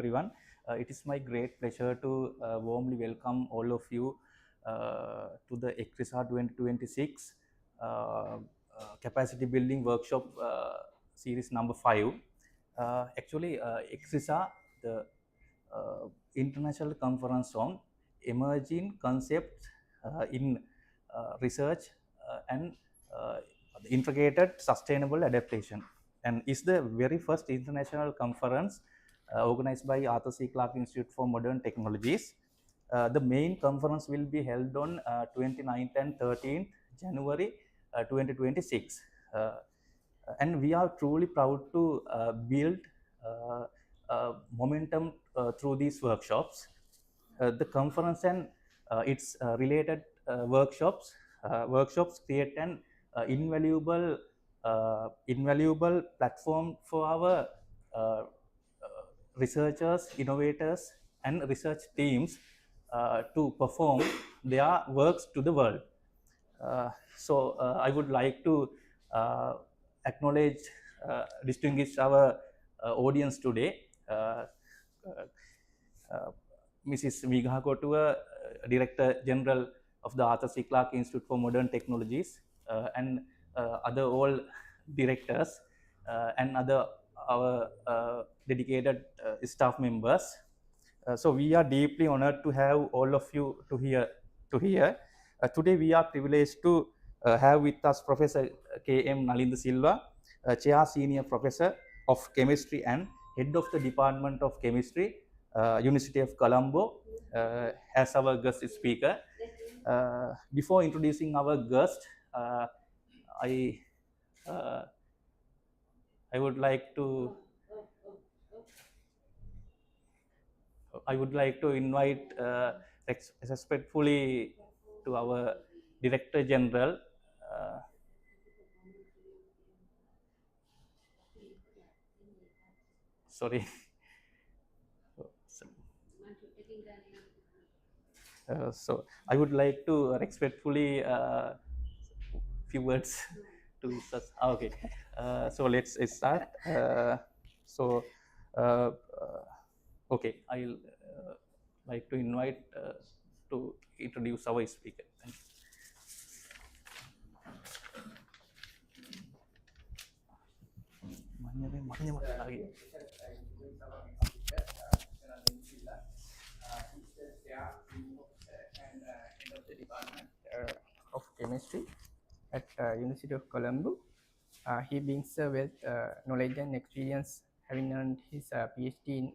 everyone. It is my great pleasure to warmly welcome all of you to the ECRISA 2026 Capacity Building Workshop Series number 5. Actually, ECRISA, the International Conference on Emerging Concepts in Research and Integrated Sustainable Adaptation, and is the very first international conference organized by Arthur C. Clarke Institute for Modern Technologies. The main conference will be held on 29th and 13th January 2026. And we are truly proud to build momentum through these workshops. The conference and its related workshops create an invaluable platform for our researchers, innovators, and research teams to perform their works to the world. So I would like to acknowledge, distinguish our audience today. Mrs. Vigha Kotua, Director General of the Arthur C. Clarke Institute for Modern Technologies, and other all directors and other our dedicated staff members. So we are deeply honored to have all of you to here. Today we are privileged to have with us Professor K.M. Nalin Silva, Chair Senior Professor of Chemistry and Head of the Department of Chemistry, University of Colombo, as our guest speaker. Before introducing our guest, I would like to invite respectfully to our Director General, sorry. So I would like to respectfully few words to discuss. Okay, so let's start. Okay, I'll like to invite to introduce our speaker. Thank you. Of Chemistry at University of Colombo. He brings a wealth knowledge and experience, having earned his PhD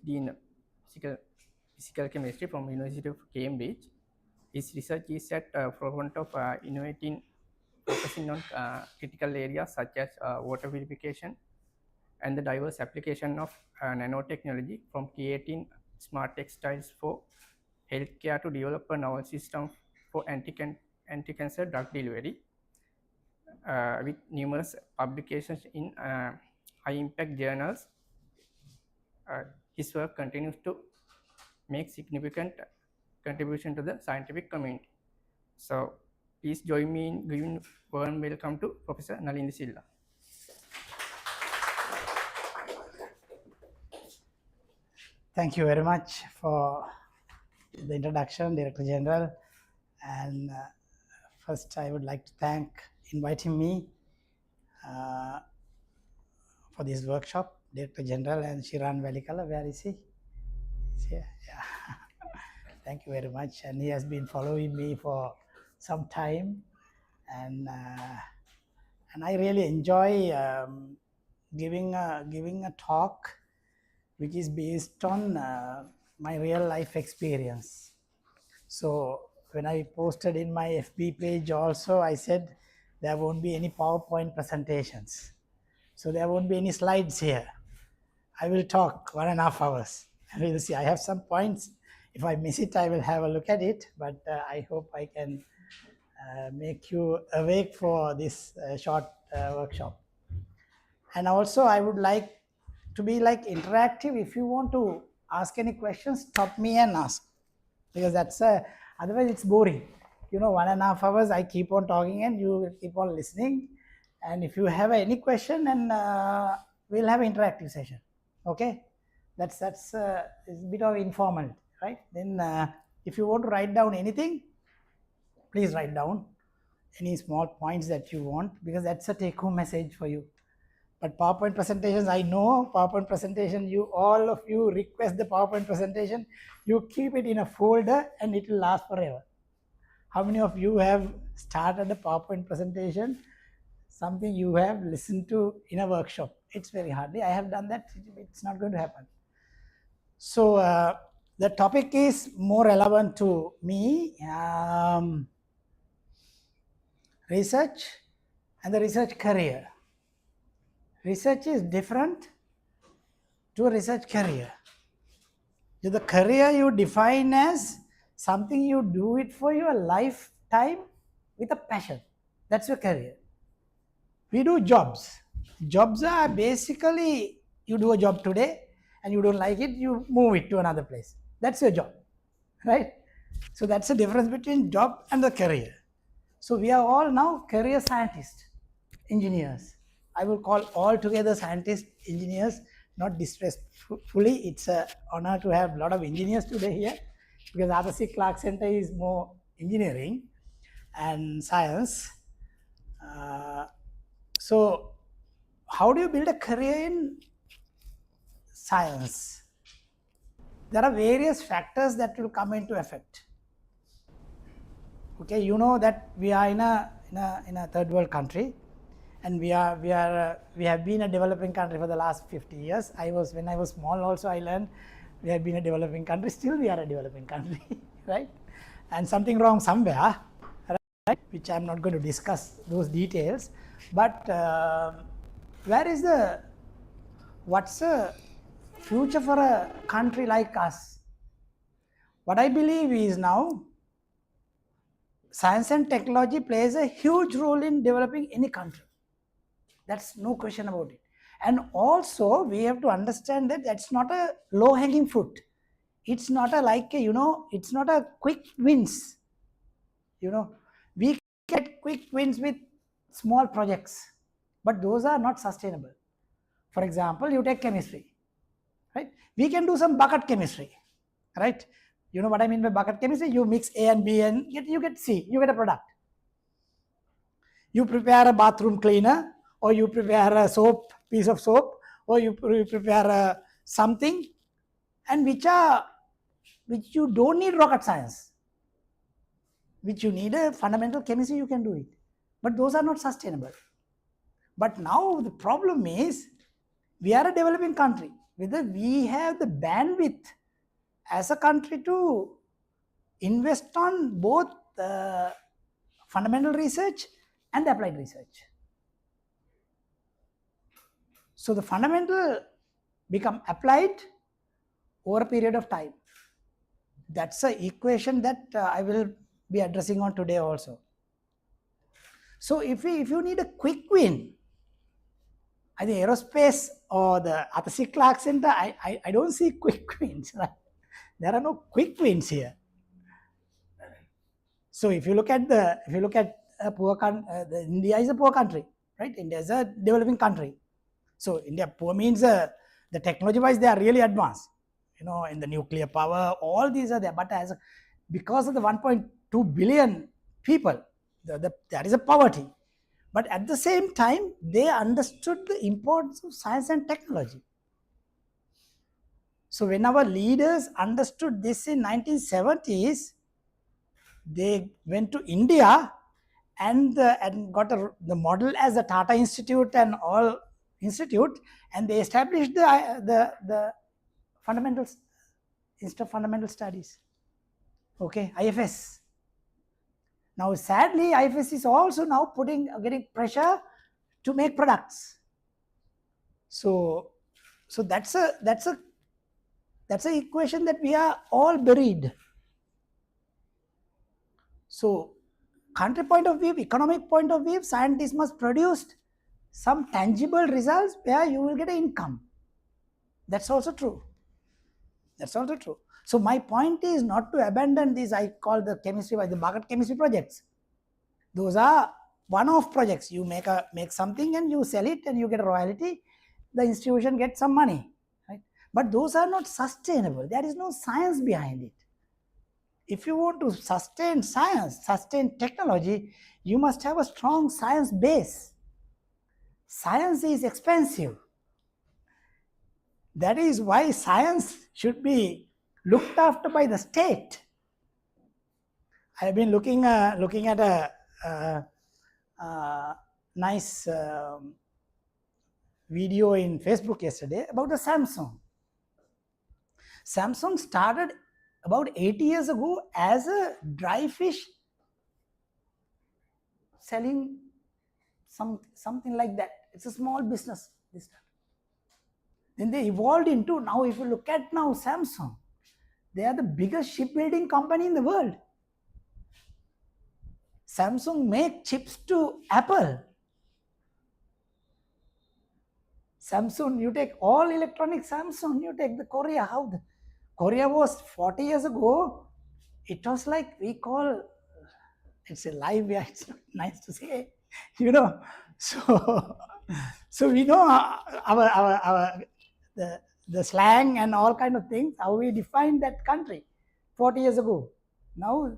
in physical chemistry from University of Cambridge. His research is at forefront of innovating, focusing on critical areas such as water purification and the diverse application of nanotechnology, from creating smart textiles for healthcare to develop a novel system for anti-cancer drug delivery. With numerous publications in high-impact journals, his work continues to make significant contribution to the scientific community. So please join me in giving warm welcome to Professor Nalin Silva. Thank you very much for the introduction, Director General. And first, I would like to thank inviting me for this workshop, Director General and Shiran Valikala. Where is he? He's here. Yeah. Thank you very much. And he has been following me for some time, and I really enjoy giving a talk which is based on my real life experience. So when I posted in my FB page also, I said there won't be any PowerPoint presentations. So there won't be any slides here. I will talk 1.5 hours. We'll see. I have some points. If I miss it, I will have a look at it. But I hope I can make you awake for this short workshop. And also, I would like to be like interactive. If you want to ask any questions, stop me and ask, because that's otherwise it's boring. 1.5 hours I keep on talking and you will keep on listening. And if you have any question, then we'll have an interactive session. Okay, that's it's a bit of informal, right? Then if you want to write down anything, please write down any small points that you want, because that's a take-home message for you. But PowerPoint presentations, I know PowerPoint presentation, all of you request the PowerPoint presentation, you keep it in a folder and it will last forever. How many of you have started a PowerPoint presentation, something you have listened to in a workshop? It's very hard. I have done that. It's not going to happen. So the topic is more relevant to me. Research and the research career. Research is different to a research career. The career you define as something you do it for your lifetime with a passion. That's your career. We do jobs. Jobs are basically, you do a job today and you don't like it, you move it to another place. That's your job, right? So that's the difference between job and the career. So we are all now career scientists, engineers. I will call all together scientists, engineers, not disrespectfully. It's an honor to have a lot of engineers today here, because RC Clarke Center is more engineering and science. So how do you build a career in science? There are various factors that will come into effect. Okay, you know that we are in a third world country, and we have been a developing country for the last 50 years. When I was small also, I learned we have been a developing country. Still we are a developing country, right? And something wrong somewhere, right? Which I'm not going to discuss those details. But what's the future for a country like us? What I believe is now, science and technology plays a huge role in developing any country. That's no question about it. And also we have to understand that that's not a low-hanging fruit. It's not it's not a quick wins. We get quick wins with small projects, but those are not sustainable. For example, you take chemistry, right? We can do some bucket chemistry, right? You know what I mean by bucket chemistry? You mix A and B and you get C, you get a product. You prepare a bathroom cleaner, or you prepare a piece of soap, or you prepare something, and which you don't need rocket science, which you need a fundamental chemistry, you can do it. But those are not sustainable. But now the problem is, we are a developing country. Whether we have the bandwidth as a country to invest on both fundamental research and applied research. So the fundamental become applied over a period of time. That's an equation that I will be addressing on today also. So if you need a quick win, I think aerospace or the RC Clarke Center, I don't see quick wins. Right? There are no quick wins here. So if you look at a poor country, India is a poor country, right? India is a developing country. So India poor means the technology wise they are really advanced. In the nuclear power, all these are there. But because of the 1.2 billion people, there is a poverty. But at the same time, they understood the importance of science and technology. So when our leaders understood this in 1970s, they went to India and got the model as the Tata Institute and all institute, and they established the fundamentals, Institute of Fundamental Studies. Okay, IFS. Now, sadly, IFS is also now getting pressure to make products. So that's a equation that we are all buried. So, country point of view, economic point of view, scientists must produce some tangible results where you will get an income. That's also true. That's also true. So my point is not to abandon these, I call the bucket chemistry projects. Those are one-off projects. You make something and you sell it and you get a royalty. The institution gets some money, right? But those are not sustainable. There is no science behind it. If you want to sustain science, sustain technology, you must have a strong science base. Science is expensive. That is why science should be looked after by the state. I've been looking at a nice video in Facebook yesterday about the Samsung. Samsung started about 80 years ago as a dry fish selling something like that. It's a small business this time. Then they evolved into, now if you look at now Samsung, they are the biggest shipbuilding company in the world. Samsung make chips to Apple. Samsung, you take all electronic Samsung, you take the Korea, how the Korea was 40 years ago, it was like we call, it's a live, yeah, it's not nice to say, you know. So we know the slang and all kind of things, how we define that country 40 years ago. Now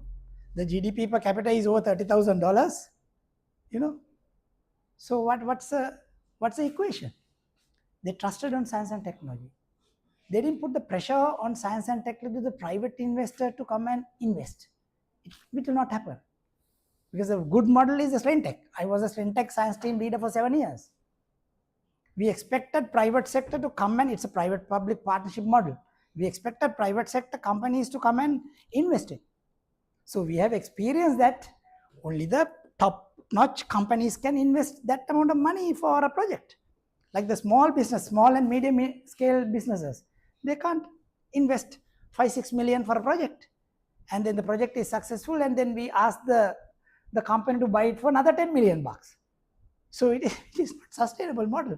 the GDP per capita is over $30,000, you know. So what's the equation? They trusted on science and technology. They didn't put the pressure on science and technology to the private investor to come and invest. It will not happen. Because a good model is a Srentech. I was a Srentech science team leader for 7 years. We expected private sector to come, and it's a private-public partnership model. We expected private sector companies to come and invest in. So we have experienced that only the top-notch companies can invest that amount of money for a project. Like the small business, small and medium scale businesses, they can't invest 5-6 million for a project. And then the project is successful, and then we ask the company to buy it for another 10 million bucks. So it is not sustainable model.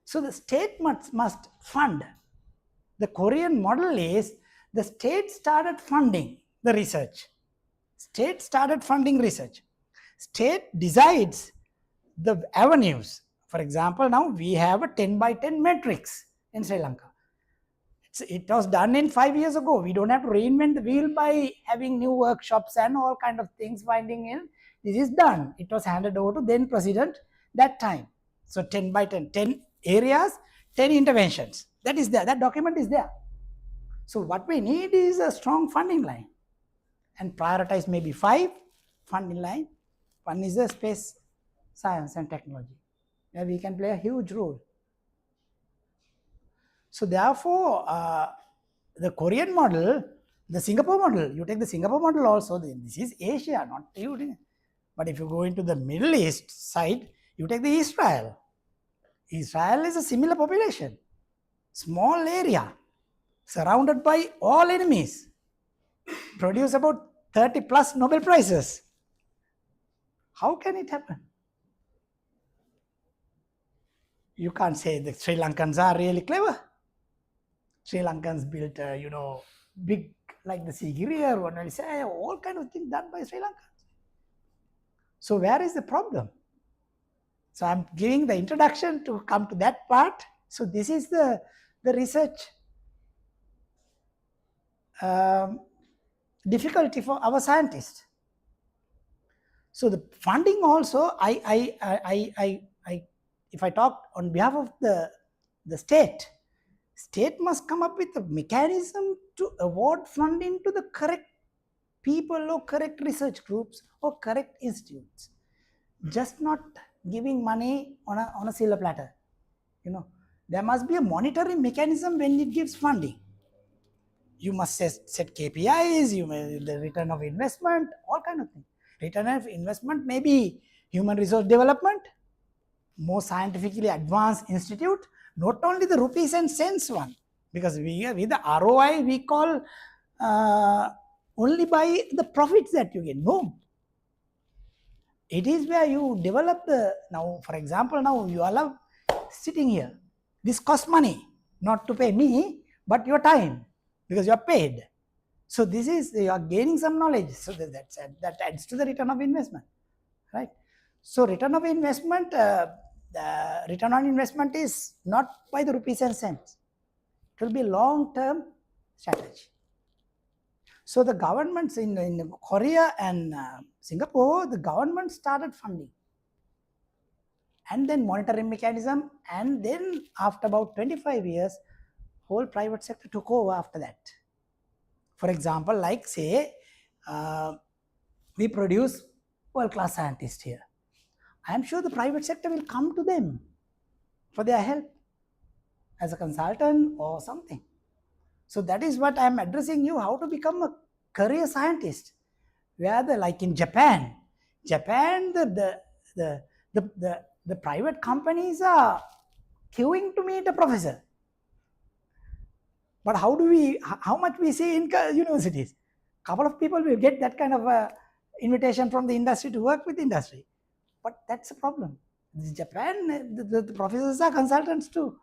So the state must fund. The Korean model is the state started funding the research. State started funding research. State decides the avenues. For example, now we have a 10 by 10 matrix in Sri Lanka. It was done in 5 years ago. We don't have to reinvent the wheel by having new workshops and all kind of things finding in. This is done. It was handed over to then president that time. So 10 by 10, 10 areas, 10 interventions. That is there. That document is there. So what we need is a strong funding line, and prioritize maybe 5 funding line. One is the space science and technology, where we can play a huge role. So therefore, the Korean model, the Singapore model, you take the Singapore model also, this is Asia, not you. But if you go into the Middle East side, you take the Israel. Israel is a similar population, small area, surrounded by all enemies, produce about 30 plus Nobel Prizes. How can it happen? You can't say the Sri Lankans are really clever. Sri Lankans built, big, like the Sigiriya, one will say, all kind of things done by Sri Lankans. So where is the problem? So I'm giving the introduction to come to that part. So this is the research difficulty for our scientists. So the funding also, if I talk on behalf of the state must come up with a mechanism to award funding to the correct people or correct research groups or correct institutes. Just not giving money on a silver platter. There must be a monitoring mechanism when it gives funding. You must set KPIs, the return of investment, all kind of things. Return of investment may be human resource development, more scientifically advanced institute, not only the rupees and cents one, because with the ROI we call only by the profits that you get. No. It is where you develop now for example, now you are sitting here. This costs money, not to pay me, but your time, because you are paid. So this is, you are gaining some knowledge. So that adds to the return of investment, right? So return of investment, the return on investment is not by the rupees and cents. It will be long-term strategy. So the governments in Korea and Singapore, the government started funding, and then monitoring mechanism, and then after about 25 years, whole private sector took over after that. For example, like say, we produce world-class scientists here. I am sure the private sector will come to them for their help as a consultant or something. So that is what I am addressing you, how to become a career scientist. Where like in Japan, the private companies are queuing to meet a professor. But how much we see in universities? Couple of people will get that kind of a invitation from the industry to work with industry. But that's a problem. Japan, the professors are consultants to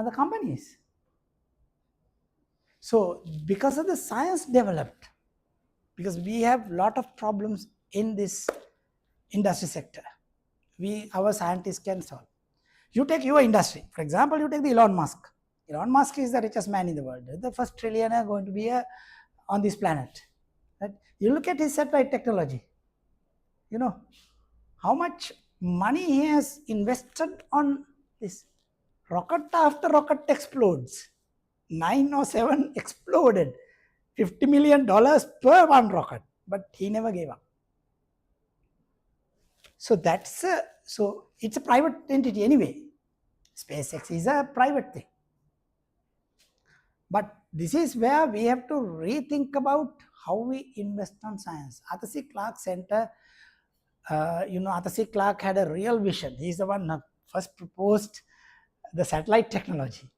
the companies. So because of the science developed, because we have lot of problems in this industry sector, our scientists can solve. You take your industry, for example, you take the Elon Musk. Elon Musk is the richest man in the world, the first trillionaire going to be on this planet. Right? You look at his satellite technology, you know, how much money he has invested on this. Rocket after rocket explodes. 9 or 7 exploded. $50 million per one rocket, but he never gave up. So that's so it's a private entity anyway. SpaceX is a private thing. But this is where we have to rethink about how we invest on science. Arthur C. Clarke Center, Arthur C. Clarke had a real vision. He's the one who first proposed the satellite technology.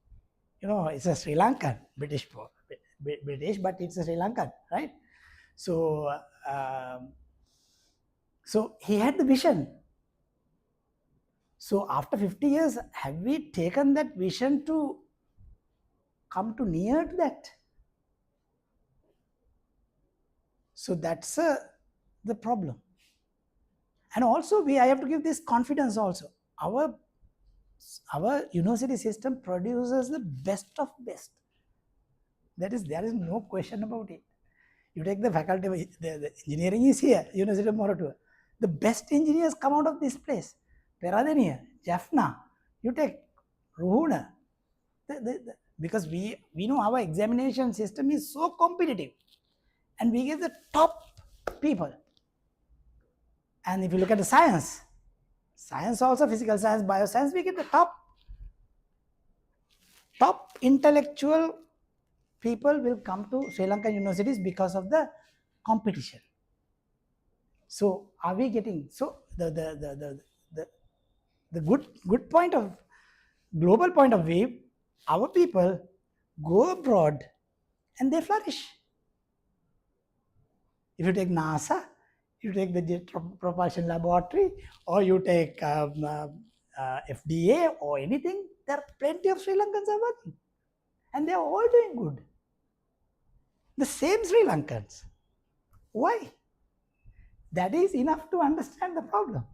It's a Sri Lankan, British, but it's a Sri Lankan, right? So, so he had the vision. So after 50 years, have we taken that vision to come to near to that? So that's the problem. And also I have to give this confidence also. Our university system produces the best of best. There is no question about it. You take the faculty, the engineering is here, University of Moratuwa. The best engineers come out of this place. Peradeniya, Jaffna, you take Ruhuna. Because we know our examination system is so competitive. And we get the top people. And if you look at the science also, physical science, bioscience, we get the top intellectual people will come to Sri Lankan universities because of the competition. So are we getting, so the good point of, global point of view, our people go abroad and they flourish. If you take NASA, you take the Jet Propulsion Laboratory, or you take FDA or anything, there are plenty of Sri Lankans are working. And they are all doing good. The same Sri Lankans. Why? That is enough to understand the problem.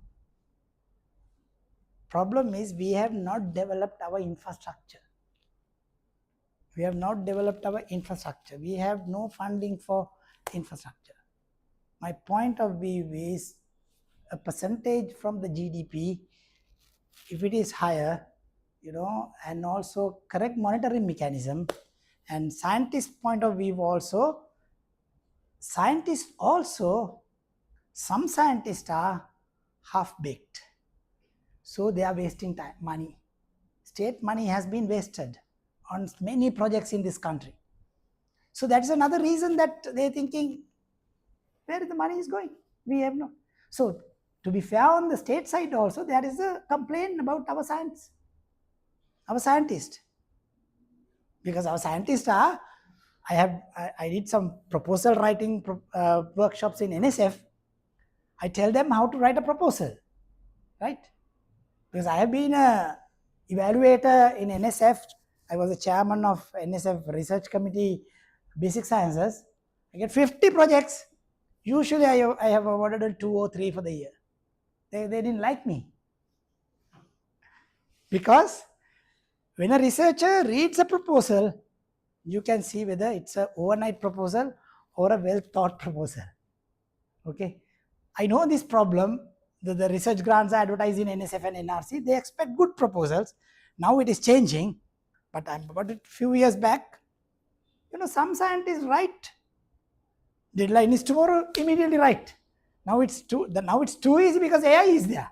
Problem is we have not developed our infrastructure. We have not developed our infrastructure. We have no funding for infrastructure. My point of view is a percentage from the GDP, if it is higher, and also correct monitoring mechanism, and scientist point of view also, some scientists are half-baked. So they are wasting time, money. State money has been wasted on many projects in this country. So that's another reason that they're thinking, where the money is going? We have no. So to be fair, on the state side also, there is a complaint about our science, our scientists. Because our scientists are, I did some proposal writing workshops in NSF. I tell them how to write a proposal, right? Because I have been an evaluator in NSF. I was the chairman of NSF Research Committee, Basic Sciences. I get 50 projects. Usually I have awarded 2 or 3 for the year. They didn't like me. Because when a researcher reads a proposal, you can see whether it's an overnight proposal or a well thought proposal. Okay, I know this problem. The research grants are advertised in NSF and NRC. They expect good proposals. Now it is changing, but about a few years back, some scientists write, deadline is tomorrow, immediately write. Now it's too easy because AI is there.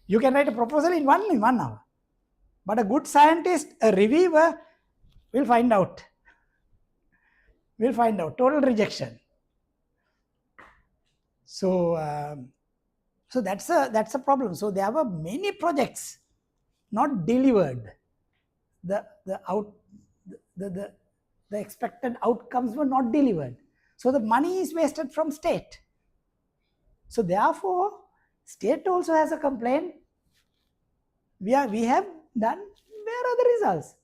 You can write a proposal in 1 hour. But a good scientist, a reviewer, will find out. Total rejection. So that's a problem. So there were many projects not delivered. The expected outcomes were not delivered. So the money is wasted from state. So therefore, state also has a complaint. We have done, where are the results?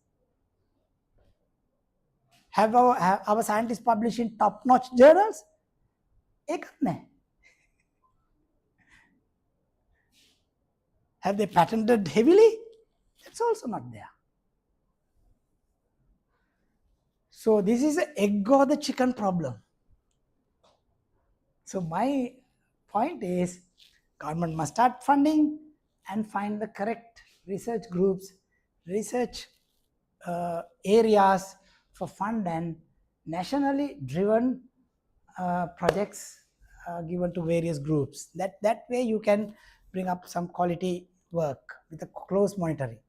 Have our scientists published in top-notch journals? Have they patented heavily? That's also not there. So this is an egg or the chicken problem. So my point is, government must start funding and find the correct research groups, research areas for fund, and nationally driven projects given to various groups. That way you can bring up some quality work with a close monitoring.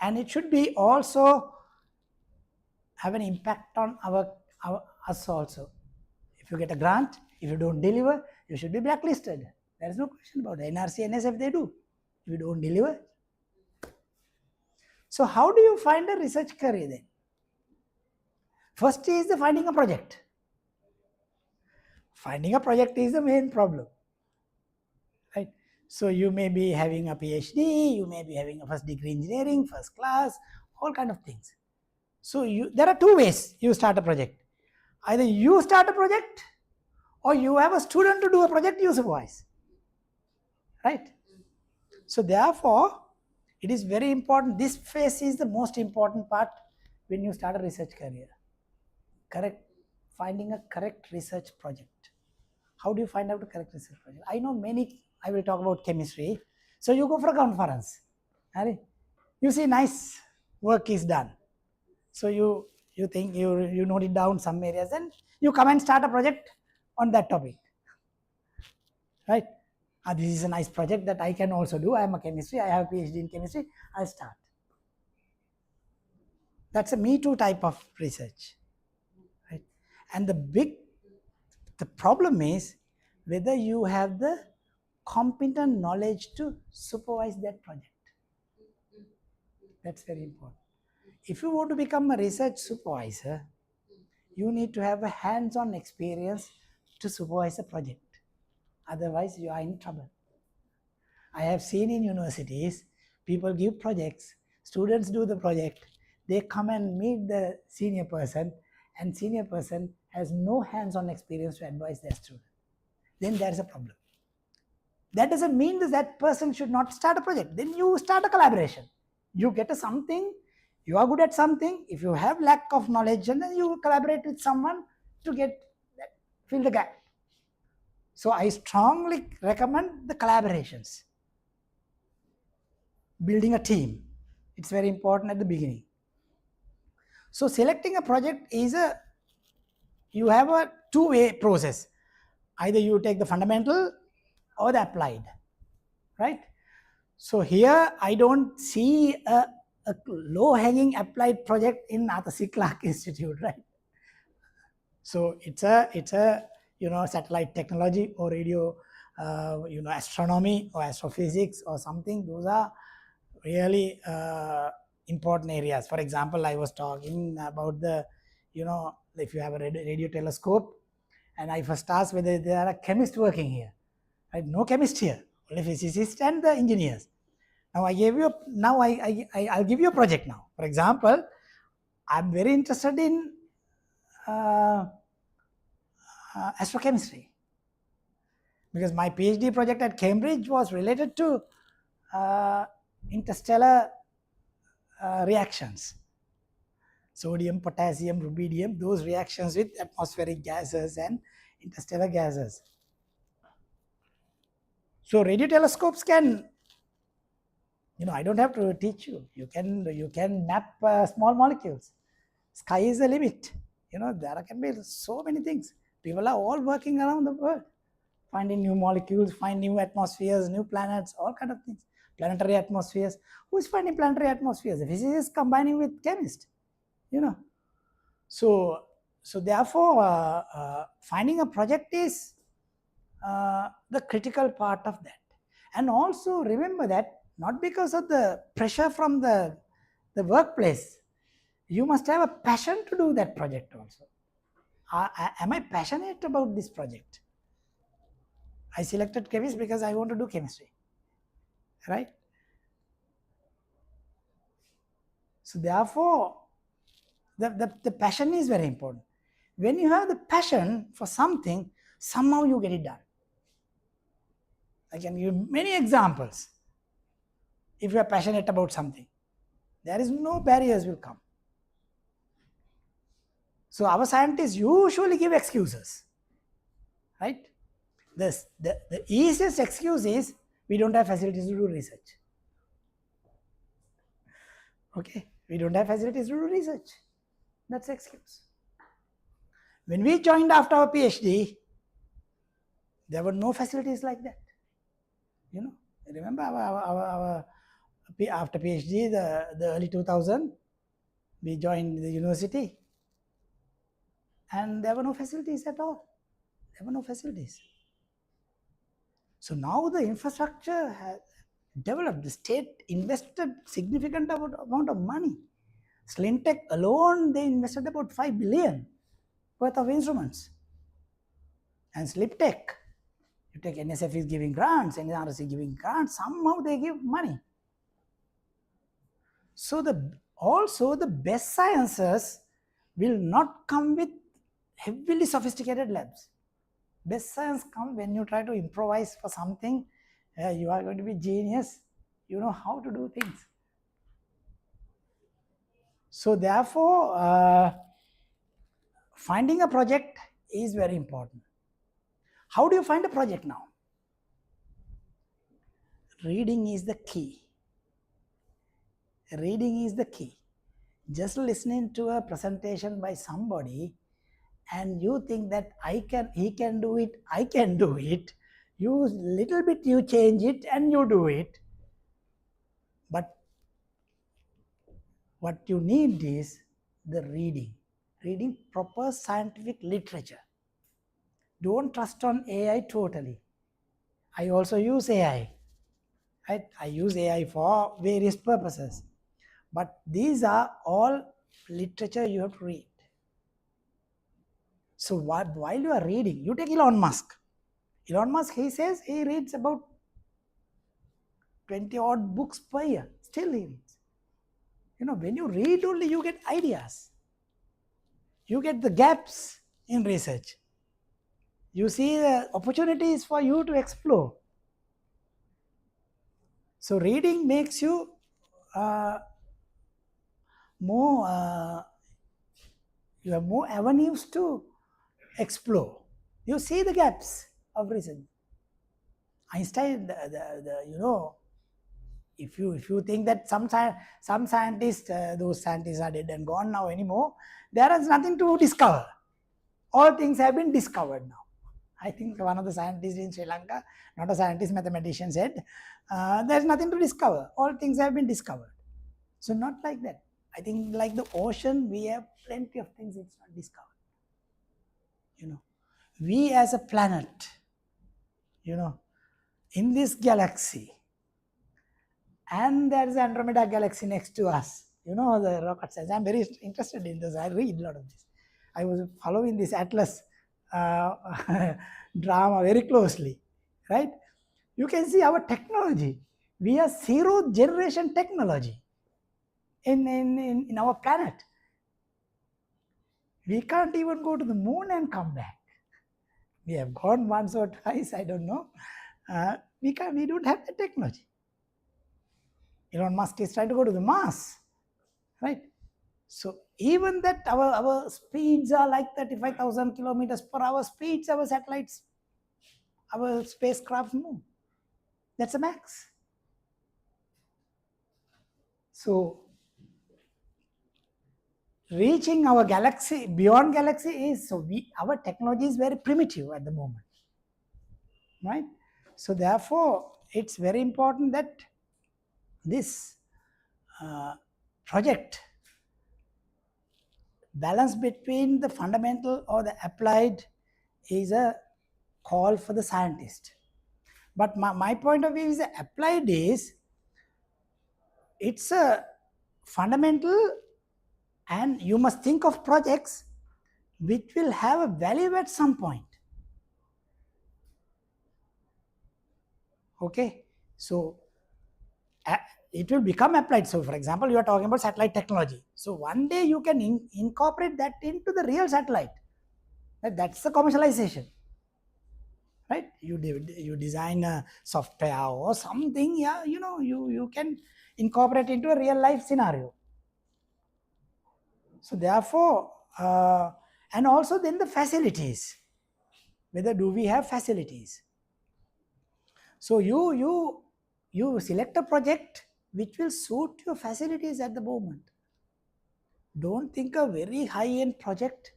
And it should be also have an impact on us also. If you get a grant, if you don't deliver, you should be blacklisted. There is no question about it. NRC, NSF, they do. If you don't deliver. So how do you find a research career then? First is the finding a project. Finding a project is the main problem. Right? So you may be having a PhD, you may be having a first degree engineering, first class, all kind of things. So there are two ways you start a project. Either you start a project or you have a student to do a project you supervise. Right? So therefore, it is very important. This phase is the most important part when you start a research career. Finding a correct research project. How do you find out a correct research project? I know I will talk about chemistry. So you go for a conference. You see nice work is done. So you think you note it down some areas, and you come and start a project on that topic. Right? This is a nice project that I can also do. I am a chemistry. I have a PhD in chemistry. I'll start. That's a Me Too type of research. Right? And the problem is whether you have the competent knowledge to supervise that project. That's very important. If you want to become a research supervisor, you need to have a hands-on experience to supervise a project. Otherwise, you are in trouble. I have seen in universities, people give projects, students do the project, they come and meet the senior person, and senior person has no hands-on experience to advise their student. Then there is a problem. That doesn't mean that person should not start a project. Then you start a collaboration. You get something, you are good at something. If you have lack of knowledge, and then you collaborate with someone to fill the gap. So I strongly recommend the collaborations. Building a team. It's very important at the beginning. So selecting a project is you have a two-way process. Either you take the fundamental or the applied. Right? So here I don't see a low-hanging applied project in Clarke Institute, right? So it's a satellite technology or radio, astronomy or astrophysics or something. Those are really important areas. For example, I was talking about if you have a radio telescope, and I first asked whether there are chemists working here. Right? No chemist here, only physicists and the engineers. Now I'll give you a project now. For example, I'm very interested in astrochemistry, because my PhD project at Cambridge was related to interstellar reactions. Sodium, potassium, rubidium, those reactions with atmospheric gases and interstellar gases. So radio telescopes can, I don't have to teach you. You can map small molecules. Sky is the limit. There can be so many things. People are all working around the world, finding new molecules, find new atmospheres, new planets, all kind of things. Planetary atmospheres. Who is finding planetary atmospheres? The physicists combining with chemists. So therefore, finding a project is the critical part of that. And also remember that not because of the pressure from the workplace, you must have a passion to do that project also. Am I passionate about this project? I selected chemistry because I want to do chemistry, right? So therefore, the passion is very important. When you have the passion for something, somehow you get it done. I can give many examples. If you are passionate about something, there is no barriers will come. So our scientists usually give excuses, right? The easiest excuse is we don't have facilities to do research. Okay, we don't have facilities to do research. That's the excuse. When we joined after our PhD, there were no facilities like that. Remember our after PhD, the early 2000, we joined the university, and there were no facilities at all. There were no facilities. So now the infrastructure has developed. The state invested significant amount of money. Slintech alone, they invested about 5 billion worth of instruments. And Sliptech, you take NSF is giving grants, NRC is giving grants, somehow they give money. So also the best sciences will not come with heavily sophisticated labs. Best science comes when you try to improvise for something. You are going to be genius. You know how to do things. So therefore, finding a project is very important. How do you find a project now? Reading is the key. Reading is the key. Just listening to a presentation by somebody and you think that he can do it, I can do it, little bit you change it and you do it. But what you need is the reading proper scientific literature. Don't trust on AI totally. I also use AI, right? I use AI for various purposes. But these are all literature you have to read. So while you are reading, you take Elon Musk. Elon Musk, he says he reads about 20 odd books per year. Still he reads. When you read only, you get ideas. You get the gaps in research. You see the opportunities for you to explore. So reading makes you you have more avenues to explore. You see the gaps of research. Einstein, if you think that some scientists, those scientists are dead and gone now anymore, there is nothing to discover. All things have been discovered now. I think one of the scientists in Sri Lanka, not a scientist, mathematician, said, there's nothing to discover. All things have been discovered. So not like that. I think like the ocean, we have plenty of things it's not discovered. We as a planet, in this galaxy, and there is Andromeda galaxy next to us, the rocket science. I'm very interested in this. I read a lot of this. I was following this Atlas drama very closely, right? You can see our technology. We are 0th generation technology in our planet. We can't even go to the moon and come back. We have gone once or twice, I don't know. We don't have the technology. Elon Musk is trying to go to the Mars. right? So even that our speeds are like 35,000 kilometers per hour speeds our satellites, our spacecraft move. That's a max. So reaching our galaxy, beyond galaxy is, so our technology is very primitive at the moment, right? So therefore, it's very important that this project balance between the fundamental or the applied is a call for the scientist. But my point of view is the applied is, it's a fundamental, and you must think of projects which will have a value at some point. Okay, so it will become applied. So for example, you are talking about satellite technology. So one day you can incorporate that into the real satellite. That's the commercialization, right? You design a software or something, yeah, you can incorporate into a real life scenario. So therefore, and also then the facilities, whether do we have facilities. So you select a project which will suit your facilities at the moment. Don't think a very high-end project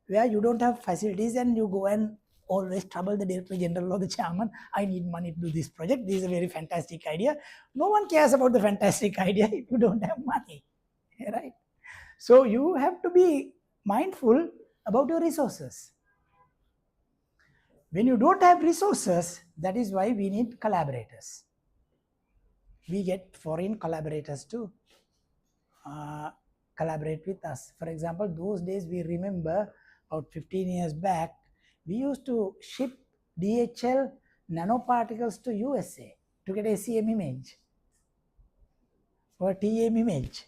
where you don't have facilities and you go and always trouble the director general or the chairman. I need money to do this project. This is a very fantastic idea. No one cares about the fantastic idea if you don't have money, right? So you have to be mindful about your resources. When you don't have resources, that is why we need collaborators. We get foreign collaborators to collaborate with us. For example, those days we remember about 15 years back, we used to ship DHL nanoparticles to USA to get ACM image or TM image.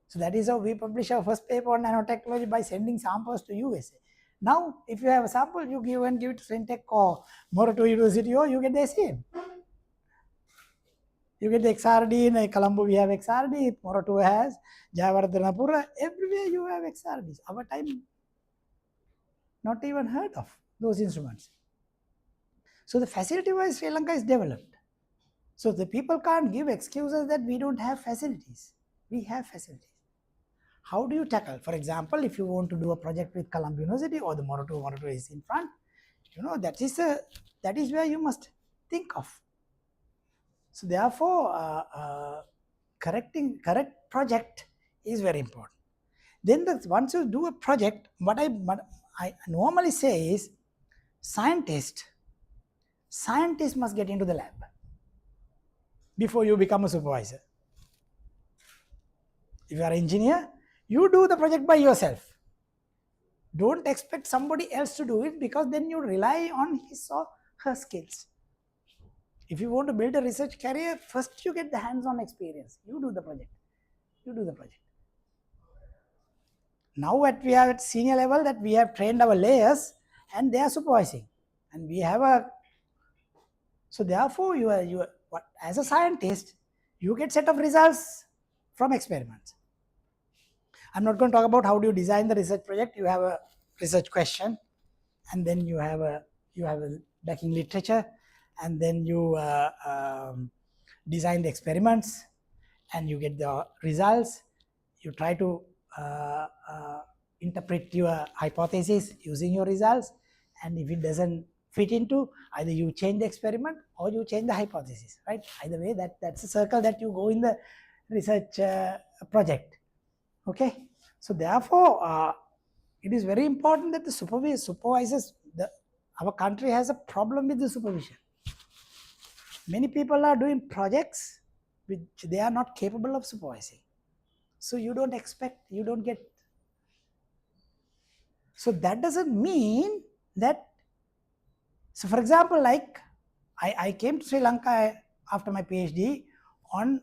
So that is how we publish our first paper on nanotechnology, by sending samples to USA. Now, if you have a sample, you give it to Syntech or Moratuwa University, or you get the ACM. You get the XRD, in Colombo we have XRD, Moratuwa has, Jayawardhanapura, everywhere you have XRDs. Our time, not even heard of those instruments. So the facility-wise, Sri Lanka is developed. So the people can't give excuses that we don't have facilities. We have facilities. How do you tackle? For example, if you want to do a project with Colombo University or the Moratuwa is in front, that is where you must think of. So therefore, correct project is very important. Then once you do a project, what I normally say is, scientist must get into the lab before you become a supervisor. If you are an engineer, you do the project by yourself. Don't expect somebody else to do it, because then you rely on his or her skills. If you want to build a research career, first you get the hands-on experience. You do the project. Now we are at senior level, that we have trained our layers and they are supervising. And we have so therefore as a scientist, you get set of results from experiments. I'm not going to talk about how do you design the research project. You have a research question, and then you have a backing literature, and then you design the experiments, and you get the results. You try to interpret your hypothesis using your results, and if it doesn't fit into, either you change the experiment or you change the hypothesis, right? Either way, that's a circle that you go in the research project. Okay, so therefore it is very important that the supervisors, our country has a problem with the supervision. Many people are doing projects which they are not capable of supervising. So you don't get. So that doesn't mean that. So for example, like I came to Sri Lanka after my PhD on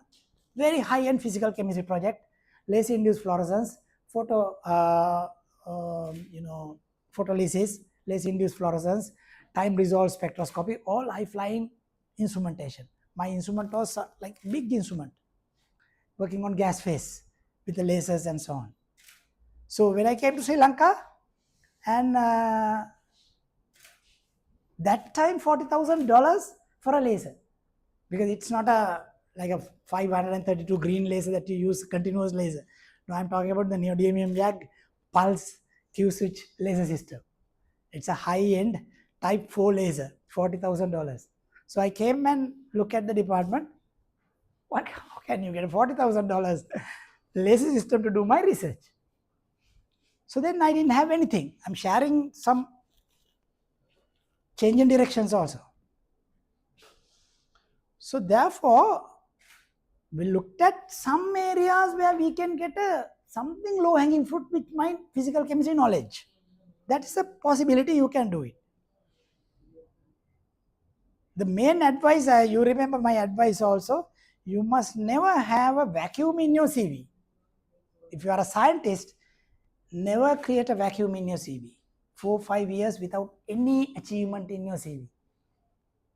very high-end physical chemistry project, laser-induced fluorescence, photolysis, laser-induced fluorescence, time-resolved spectroscopy, all high-flying instrumentation. My instrument was like big instrument, working on gas phase. with the lasers and so on. So when I came to Sri Lanka, and that time $40,000 for a laser, because it's not like a 532 green laser that you use, continuous laser. No, I'm talking about the neodymium YAG pulse Q-switch laser system. It's a high-end type 4 laser, $40,000. So I came and looked at the department. How can you get a $40,000 laser system to do my research? So then I didn't have anything. I'm sharing some change in directions also. So therefore, we looked at some areas where we can get something low-hanging fruit with my physical chemistry knowledge. That is a possibility, you can do it. The main advice, you remember my advice also, you must never have a vacuum in your CV. If you are a scientist, never create a vacuum in your CV. 4 or 5 years without any achievement in your CV.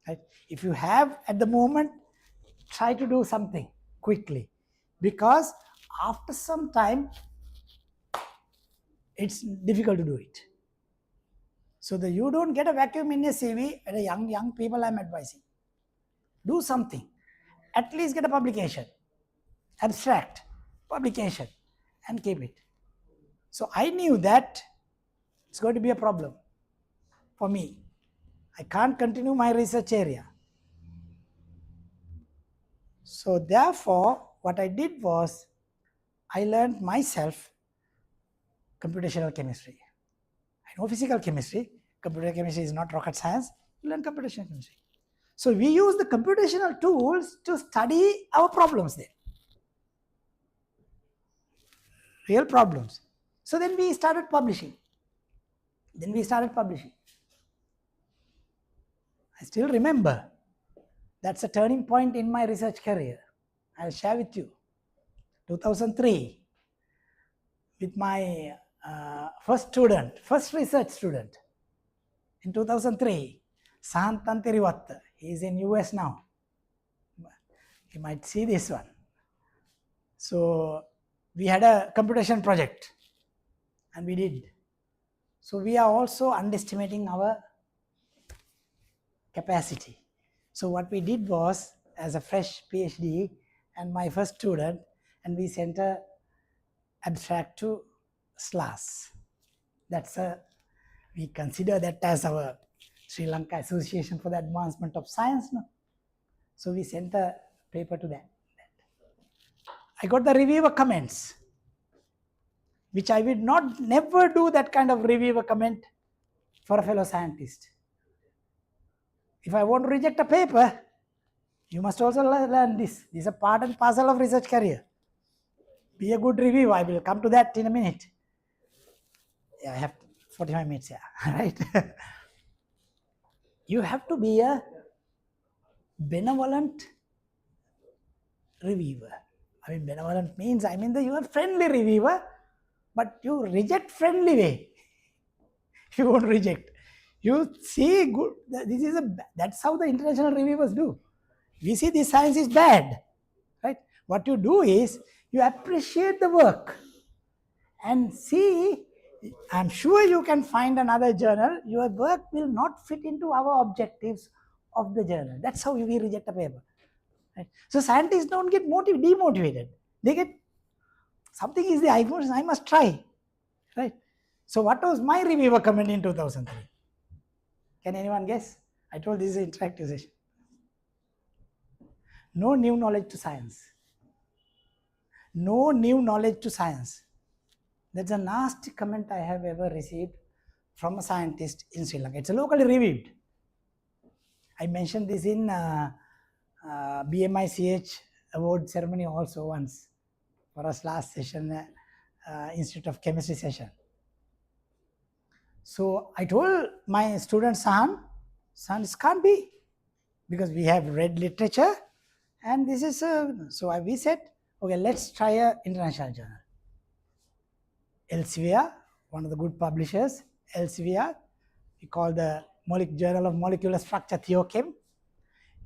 Right? If you have at the moment, try to do something quickly, because after some time, it's difficult to do it. So that you don't get a vacuum in your CV, at a young people I'm advising. Do something. At least get a publication, abstract, publication, and keep it. So I knew that it's going to be a problem for me. I can't continue my research area. So therefore, what I did was, I learned myself computational chemistry. I know physical chemistry. Computer chemistry is not rocket science. You learn computational chemistry. So we use the computational tools to study our problems there. Real problems. So then we started publishing. I still remember, that's a turning point in my research career. I'll share with you. 2003, with my first research student. In 2003, Sahantan Tiriwatta, he is in US now. You might see this one. So we had a computation project, and we did. So we are also underestimating our capacity. So what we did was, as a fresh PhD and my first student, and we sent a abstract to SLAS. We consider that as our Sri Lanka Association for the Advancement of Science. No? So we sent a paper to that. I got the reviewer comments, which I would never do that kind of reviewer comment for a fellow scientist. If I want to reject a paper, you must also learn this. This is a part and parcel of research career. Be a good reviewer. I will come to that in a minute. Yeah, I have 45 minutes here, right? You have to be a benevolent reviewer. I mean, benevolent means, you are friendly reviewer, but you reject friendly way. You won't reject. You see good, that's how the international reviewers do. We see this science is bad, right? What you do is, you appreciate the work and see, I'm sure you can find another journal, your work will not fit into our objectives of the journal. That's how we reject a paper. Right? So scientists don't get demotivated. They get, something is there, I must try. Right? So what was my reviewer comment in 2003? Can anyone guess? I told this is an interactive session. No new knowledge to science. No new knowledge to science. That's a nasty comment I have ever received from a scientist in Sri Lanka. It's locally reviewed. I mentioned this in BMICH award ceremony also once for us last session, Institute of Chemistry session. So I told my student Sahan, this can't be, because we have read literature and this is, so we said, okay, let's try an international journal. Elsevier, one of the good publishers, Elsevier, we call the Journal of Molecular Structure Theochem.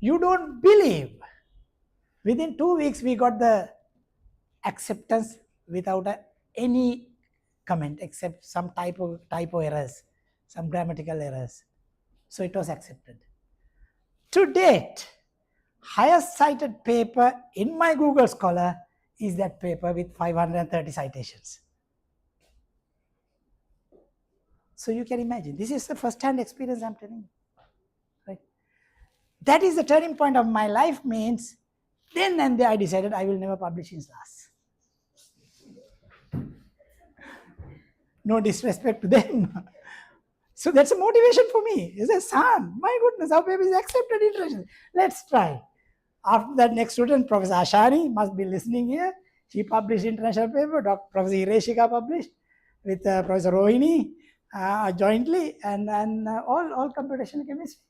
You don't believe, within 2 weeks we got the acceptance without any comment except some typo errors, some grammatical errors. So it was accepted. To date, highest cited paper in my Google Scholar is that paper with 530 citations. So you can imagine, this is the first-hand experience I'm telling you, right? That is the turning point of my life. Means then and there I decided I will never publish in SLAS. No disrespect to them. So that's a motivation for me. He says, son, my goodness, our paper is accepted internationally. Let's try. After that, next student, Professor Ashani, must be listening here. She published international paper. Professor Ireshika published with Professor Rohini jointly, and all computational chemistry.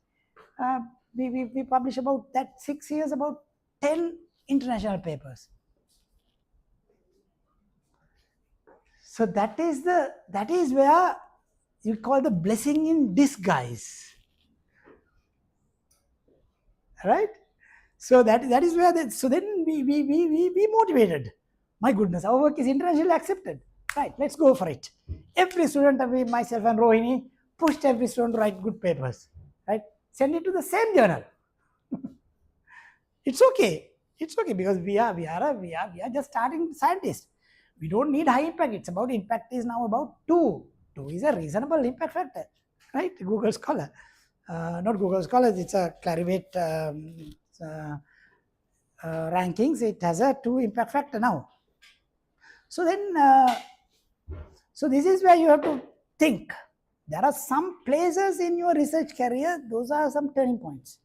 We published about that 6 years, about 10 international papers. So that is where you call the blessing in disguise, right? So that is where so then we motivated. My goodness, our work is internationally accepted. Right, let's go for it. Every student, myself and Rohini, pushed every student to write good papers. Right, send it to the same journal. It's okay. It's okay, because we are just starting scientists. We don't need high impact. It's about impact is now about 2. 2 is a reasonable impact factor, right? Google Scholar, not Google Scholars. It's a Clarivate rankings. It has a 2 impact factor now. So then, so this is where you have to think. There are some places in your research career. Those are some turning points.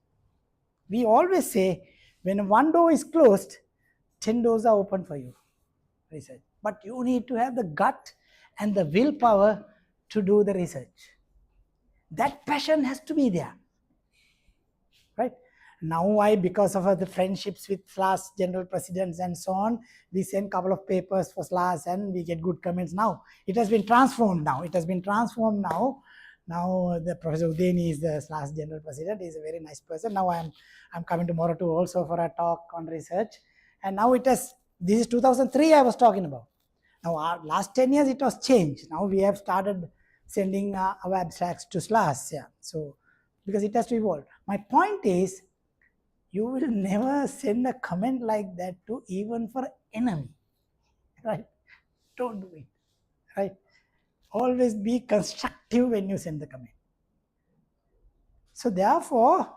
We always say, when one door is closed, 10 doors are open for you. Research. But you need to have the gut and the willpower to do the research. That passion has to be there, right? Now because of the friendships with SLAS general presidents and so on, we send a couple of papers for SLAS and we get good comments. Now it has been transformed. Now the Professor Udeni is the SLAS general president. He's a very nice person. Now I'm coming to Moratuwa also for a talk on research, and now this is 2003 I was talking about. Now our last 10 years it was changed. Now we have started sending our abstracts to SLAS. Yeah. So because it has to evolve. My point is, you will never send a comment like that to even for enemy, right? Don't do it, right? Always be constructive when you send the comment. So therefore,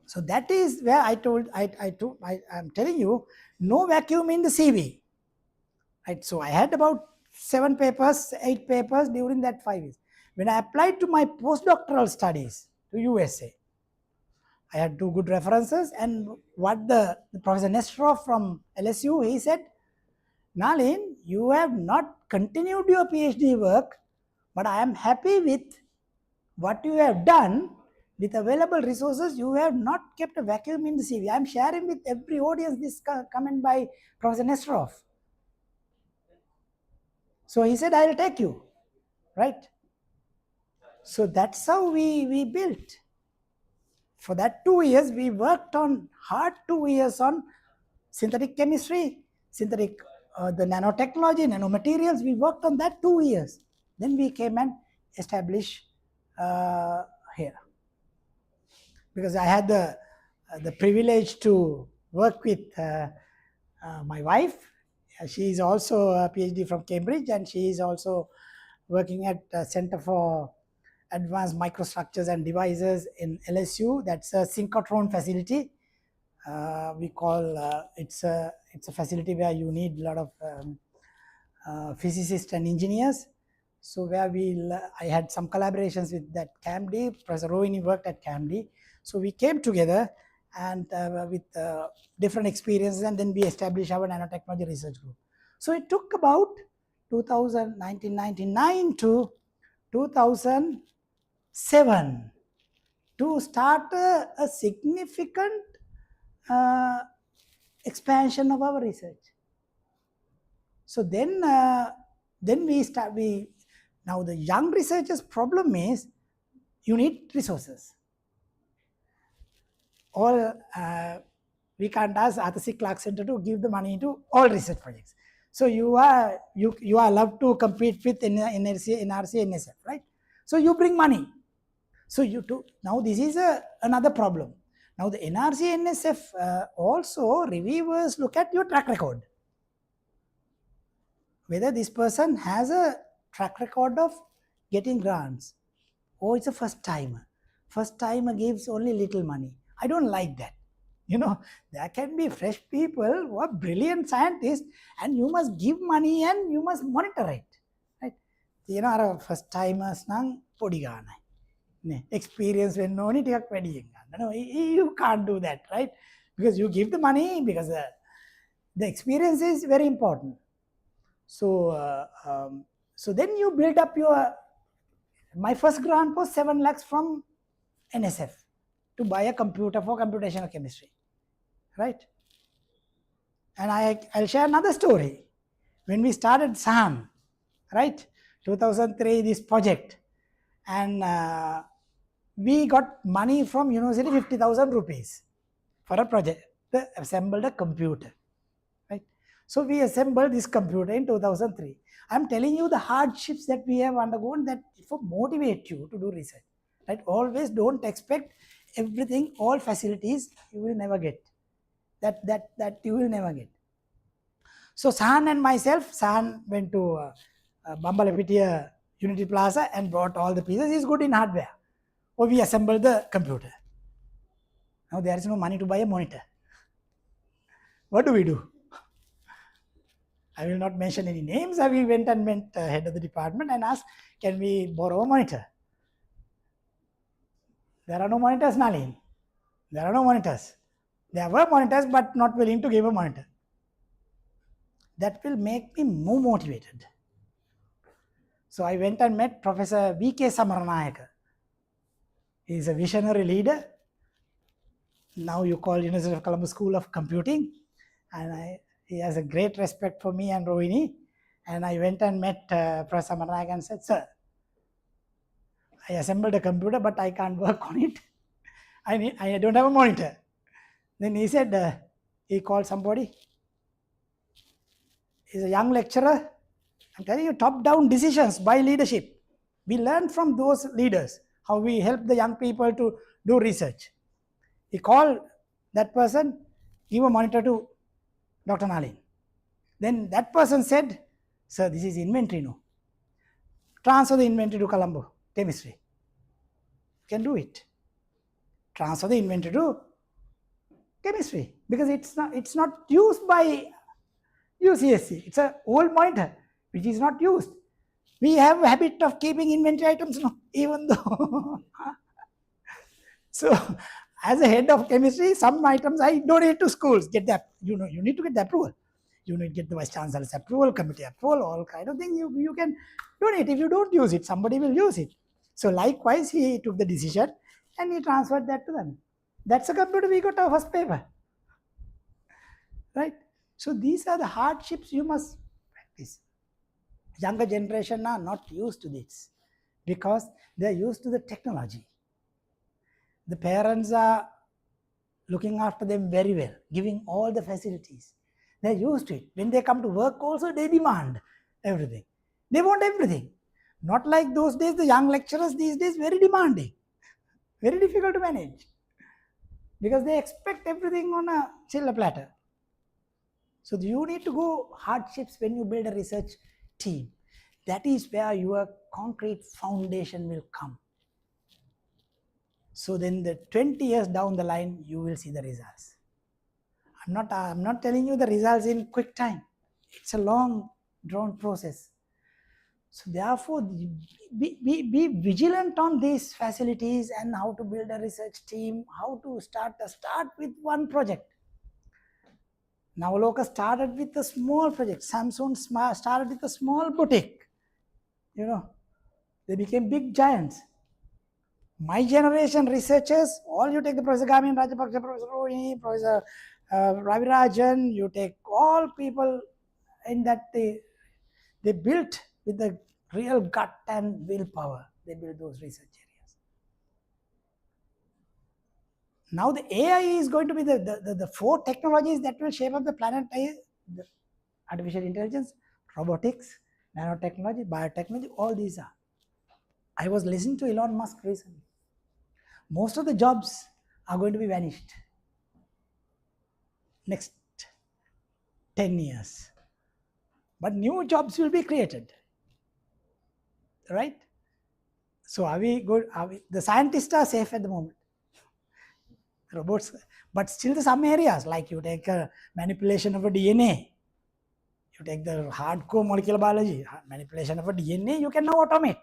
so that is where I'm telling you, no vacuum in the CV, right? So I had about 7 papers, 8 papers during that 5 years. When I applied to my postdoctoral studies to USA, I had 2 good references, and what the Professor Nesterov from LSU, he said, Nalin, you have not continued your PhD work, but I am happy with what you have done with available resources. You have not kept a vacuum in the CV. I am sharing with every audience this comment by Professor Nesterov. So he said, I will take you, right? So that's how we built. For that 2 years, we worked on hard 2 years on synthetic chemistry, the nanotechnology, nanomaterials. We worked on that 2 years. Then we came and established here. Because I had the privilege to work with my wife. She is also a PhD from Cambridge, and she is also working at Center for Advanced Microstructures and Devices in LSU. That's a synchrotron facility. We call it's a facility where you need a lot of physicists and engineers. So where I had some collaborations with that CAMD. Professor Rohini worked at CAMD. So we came together and with different experiences, and then we established our nanotechnology research group. So it took about 1999 to 2007 to start a significant expansion of our research. So then now the young researchers' problem is you need resources. We can't ask Clarke Center to give the money to all research projects. So you are allowed to compete with NRC, NSF, right? So you bring money. So you do. Now this is another problem. Now the NRC, NSF also reviewers look at your track record. Whether this person has a track record of getting grants, or it's a first timer. First timer gives only little money. I don't like that. You know, there can be fresh people who are brilliant scientists, and you must give money and you must monitor it. Right? You know, first timers nang podi ganai. Experience when no need to no, you can't do that, right? Because you give the money because the experience is very important. So, so then you build up your. My first grant was 7 lakhs from NSF to buy a computer for computational chemistry, right? And I'll share another story. When we started SAM, right, 2003, this project, and we got money from university, 50,000 rupees for a project to assemble a computer, right? So we assembled this computer in 2003. I'm telling you the hardships that we have undergone that for motivate you to do research, right? Always don't expect everything, all facilities you will never get. That you will never get. So Sahan and myself, Sahan went to Bambalapitiya Unity Plaza and brought all the pieces. He's good in hardware. Or we assembled the computer. Now there is no money to buy a monitor. What do we do? I will not mention any names. We went and met head of the department and asked, can we borrow a monitor? There are no monitors, Nalin. There are no monitors. There were monitors, but not willing to give a monitor. That will make me more motivated. So I went and met Professor V.K. Samaranayaka. He is a visionary leader. Now you call University of Colombo School of Computing. And he has a great respect for me and Rohini. And I went and met Professor Samaranayaka and said, sir, I assembled a computer, but I can't work on it. I don't have a monitor. Then he said, he called somebody. He's a young lecturer. I'm telling you, top-down decisions by leadership. We learn from those leaders, how we help the young people to do research. He called that person, give a monitor to Dr. Nalin. Then that person said, sir, this is inventory, no? Transfer the inventory to Colombo, chemistry. You can do it. Transfer the inventory to chemistry, because it's not used by UCSC. It's an old monitor which is not used. We have a habit of keeping inventory items, no, even though. So, as a head of chemistry, some items I donate to schools. Get that, you need to get the approval. You need to get the vice chancellor's approval, committee approval, all kind of things. You can donate. If you don't use it, somebody will use it. So likewise, he took the decision and he transferred that to them. That's a computer we got our first paper, right? So these are the hardships you must practice. Younger generation are not used to this because they are used to the technology. The parents are looking after them very well, giving all the facilities. They're used to it. When they come to work also, they demand everything. They want everything. Not like those days, the young lecturers these days, very demanding, very difficult to manage because they expect everything on a silver platter. So you need to go hardships when you build a research team. That is where your concrete foundation will come. So then the 20 years down the line, you will see the results. I'm not telling you the results in quick time. It's a long drawn process. So therefore, be vigilant on these facilities and how to build a research team, how to start with one project. Navaloka started with a small project. Samsung started with a small boutique. They became big giants. My generation researchers, all you take the Professor Gamin Rajapaksha, Professor Rohini, Professor Ravirajan, you take all people in that they built with the real gut and willpower. They built those research areas. Now the AI is going to be the 4 technologies that will shape up the planet. artificial intelligence, robotics, nanotechnology, biotechnology, all these are. I was listening to Elon Musk recently. Most of the jobs are going to be vanished next 10 years. But new jobs will be created, right? So are we good? The scientists are safe at the moment. Robots, but still some areas, like you take a manipulation of a DNA, you take the hardcore molecular biology, manipulation of a DNA, you can now automate.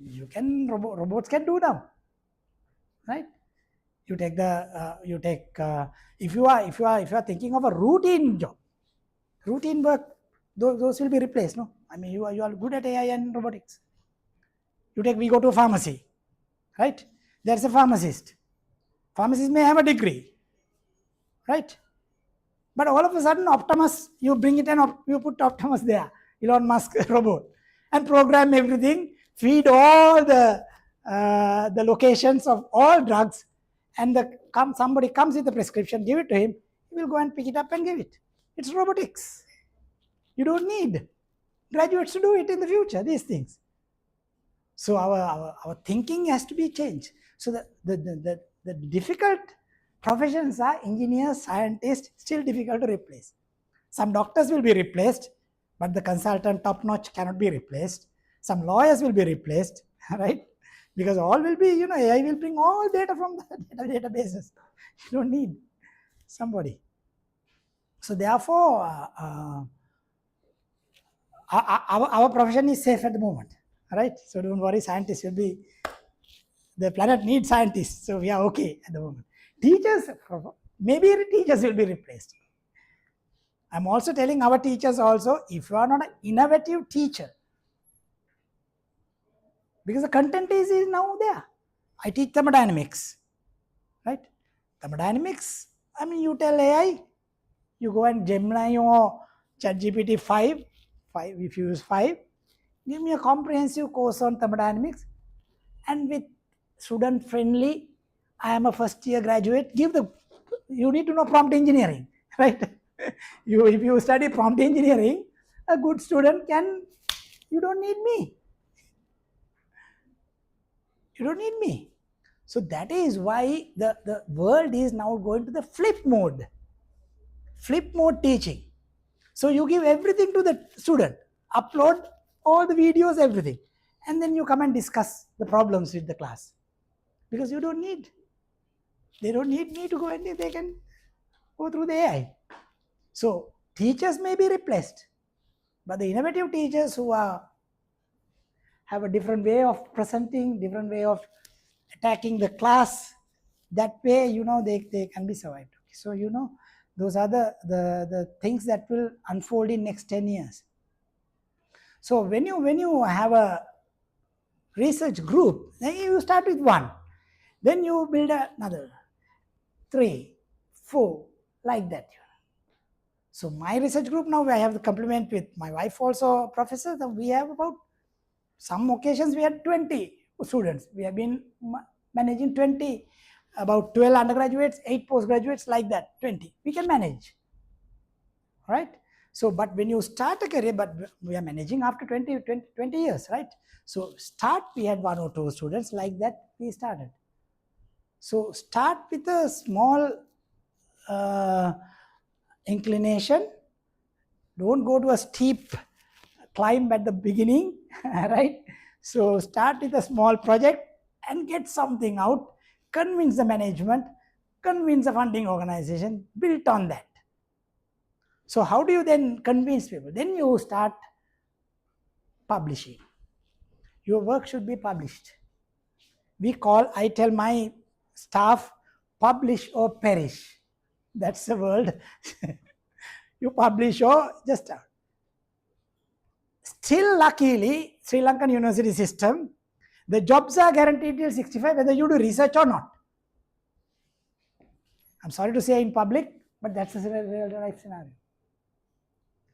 You can, robots can do now, right? You take if you are thinking of a routine job, routine work, those will be replaced. No, I mean you are good at AI and robotics. We go to a pharmacy, right? There's a pharmacist. Pharmacist may have a degree, right? But all of a sudden, Optimus, you bring it and you put Optimus there, Elon Musk robot, and program everything, feed all the locations of all drugs, and somebody comes with a prescription, give it to him, he will go and pick it up and give it. It's robotics. You don't need graduates to do it in the future, these things. So our thinking has to be changed. So the difficult professions are engineers, scientists, still difficult to replace. Some doctors will be replaced, but the consultant top-notch cannot be replaced. Some lawyers will be replaced, right? Because all will be, AI will bring all data from the databases. You don't need somebody. So therefore, our profession is safe at the moment, right? So don't worry, scientists will be, the planet needs scientists, so we are okay at the moment. Teachers, maybe teachers will be replaced. I'm also telling our teachers also, if you are not an innovative teacher, because the content is now there. I teach thermodynamics, right? Thermodynamics, I mean, you tell AI, you go and Gemini or ChatGPT 5, if you use 5, give me a comprehensive course on thermodynamics, and with student friendly, I am a first year graduate, you need to know prompt engineering, right? If you study prompt engineering, a good student you don't need me. You don't need me. So that is why the world is now going to the flip mode teaching. So you give everything to the student, upload all the videos, everything, and then you come and discuss the problems with the class, because they don't need me to go, and they can go through the AI. So teachers may be replaced, but the innovative teachers who have a different way of presenting, different way of attacking the class, that way, they can be survived. So, those are the things that will unfold in next 10 years. So when you have a research group, then you start with 1, then you build another 3, 4, like that. So my research group now, I have the complement with my wife also professor. We have about, some occasions we had 20 students. We have been managing 20, about 12 undergraduates, 8 postgraduates, like that, 20. We can manage, right? So, but when you start a career, but we are managing after 20 years, right? So start, we had 1 or 2 students, like that we started. So start with a small inclination. Don't go to a steep climb at the beginning, right? So start with a small project and get something out, convince the management, convince the funding organization, built on that. So how do you then convince people? Then you start publishing. Your work should be published. I tell my staff, publish or perish. That's the world. You publish or just out. Still, luckily, Sri Lankan university system, the jobs are guaranteed till 65, whether you do research or not. I'm sorry to say in public, but that's a real life scenario.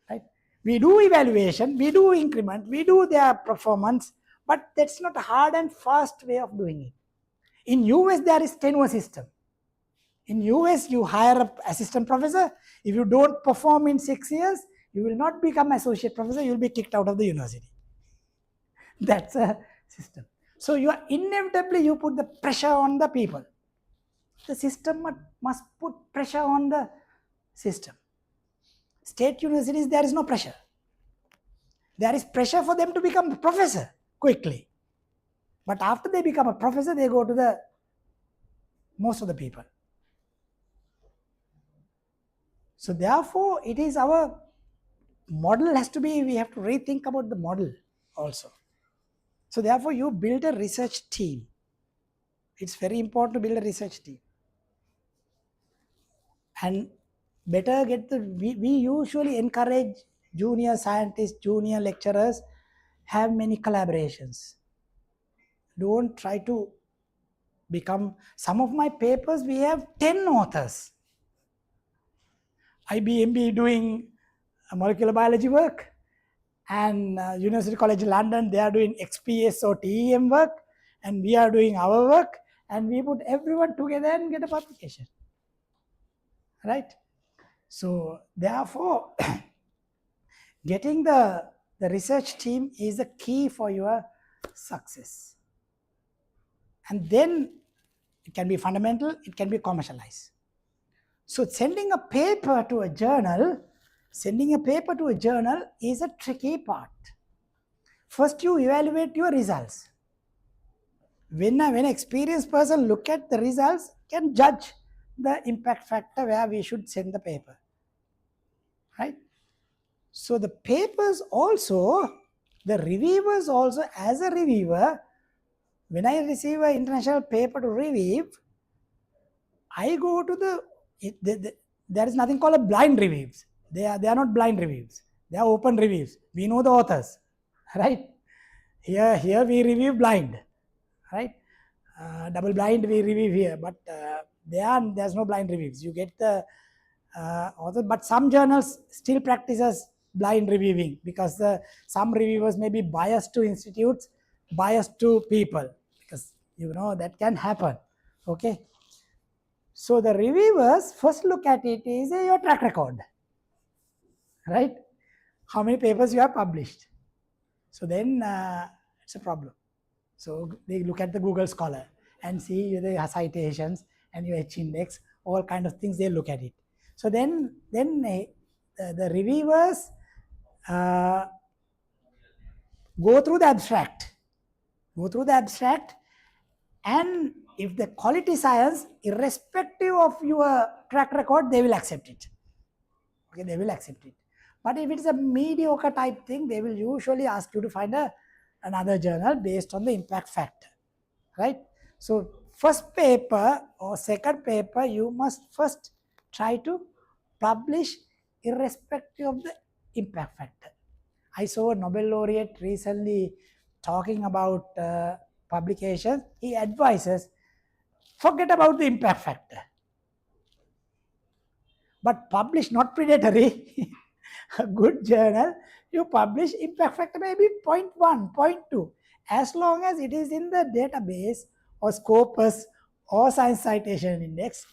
Right? We do evaluation, we do increment, we do their performance, but that's not a hard and fast way of doing it. In US, there is tenure system. In US, you hire an assistant professor. If you don't perform in 6 years, you will not become associate professor, you will be kicked out of the university. That's a system. So you are inevitably, you put the pressure on the people. The system must put pressure on the system. State universities, there is no pressure. There is pressure for them to become a professor quickly. But after they become a professor, they go to the most of the people. So therefore, it is our model has to be, we have to rethink about the model also. So therefore, you build a research team. It's very important to build a research team. And better get the, we usually encourage junior scientists, junior lecturers, have many collaborations. Don't try to become, some of my papers, we have 10 authors. IBMB doing molecular biology work, and University College London, they are doing XPS or TEM work, and we are doing our work, and we put everyone together and get a publication, right? So therefore, getting the research team is the key for your success. And then it can be fundamental, it can be commercialized. So sending a paper to a journal is a tricky part. First, you evaluate your results. When an experienced person look at the results, can judge the impact factor where we should send the paper, right? So the papers also, the reviewers also, as a reviewer, when I receive an international paper to review, I go to there is nothing called a blind reviews. They are not blind reviews. They are open reviews. We know the authors, right? Here we review blind, right? Double blind we review here, but there's no blind reviews. You get the author, but some journals still practices blind reviewing because some reviewers may be biased to institutes, biased to people, because you know that can happen. Okay. So the reviewers first look at it is your track record, right? How many papers you have published. So then it's a problem. So they look at the Google Scholar and see the citations and your H index, all kind of things, they look at it. So then the reviewers go through the abstract, and if the quality science, irrespective of your track record, they will accept it. Okay, they will accept it. But if it's a mediocre type thing, they will usually ask you to find another journal based on the impact factor, right? So first paper or second paper, you must first try to publish irrespective of the impact factor. I saw a Nobel laureate recently talking about publications. He advises, forget about the impact factor, but publish not predatory. A good journal, you publish impact factor maybe 0.1, 0.2, as long as it is in the database or Scopus or Science Citation Index.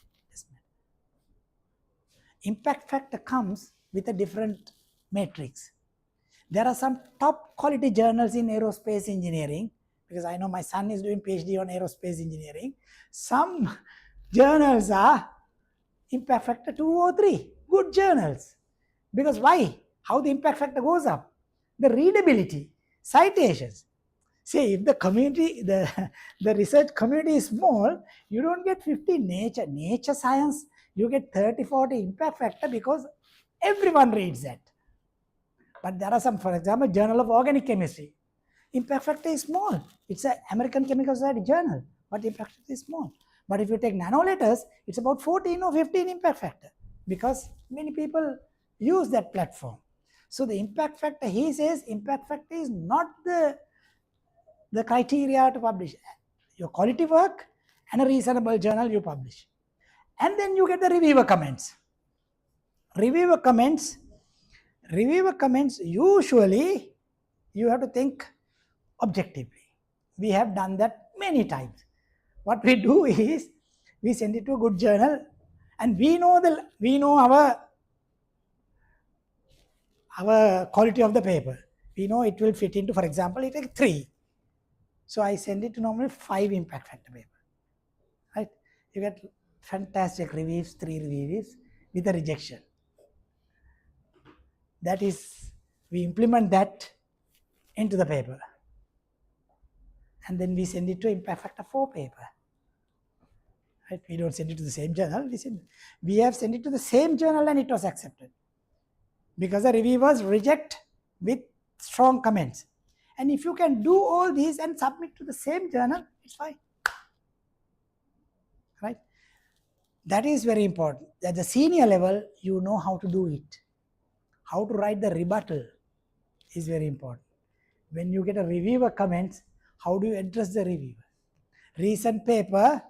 Impact factor comes with a different matrix. There are some top quality journals in aerospace engineering, because I know my son is doing PhD on aerospace engineering. Some journals are impact factor 2 or 3, good journals. Because why? How the impact factor goes up? The readability, citations. See, if the community, the research community is small, you don't get 50 nature science, you get 30, 40 impact factor because everyone reads that. But there are some, for example, Journal of Organic Chemistry. Impact factor is small. It's an American Chemical Society journal, but impact factor is small. But if you take nanoletters, it's about 14 or 15 impact factor because many people use that platform. So the impact factor, he says, impact factor is not the criteria to publish. Your quality work and a reasonable journal you publish. And then you get the reviewer comments. Reviewer comments, usually you have to think objectively. We have done that many times. What we do is, we send it to a good journal, And we know our quality of the paper. We know it will fit into, for example, it takes 3. So I send it to normally 5 impact factor paper. Right? You get fantastic reviews, 3 reviews with a rejection. That is, we implement that into the paper. And then we send it to impact factor 4 paper. Right? We don't send it to the same journal. We have sent it to the same journal and it was accepted. Because the reviewers reject with strong comments. And if you can do all these and submit to the same journal, it's fine. Right? That is very important. At the senior level, you know how to do it. How to write the rebuttal is very important. When you get a reviewer comments, how do you address the reviewer? Recent paper,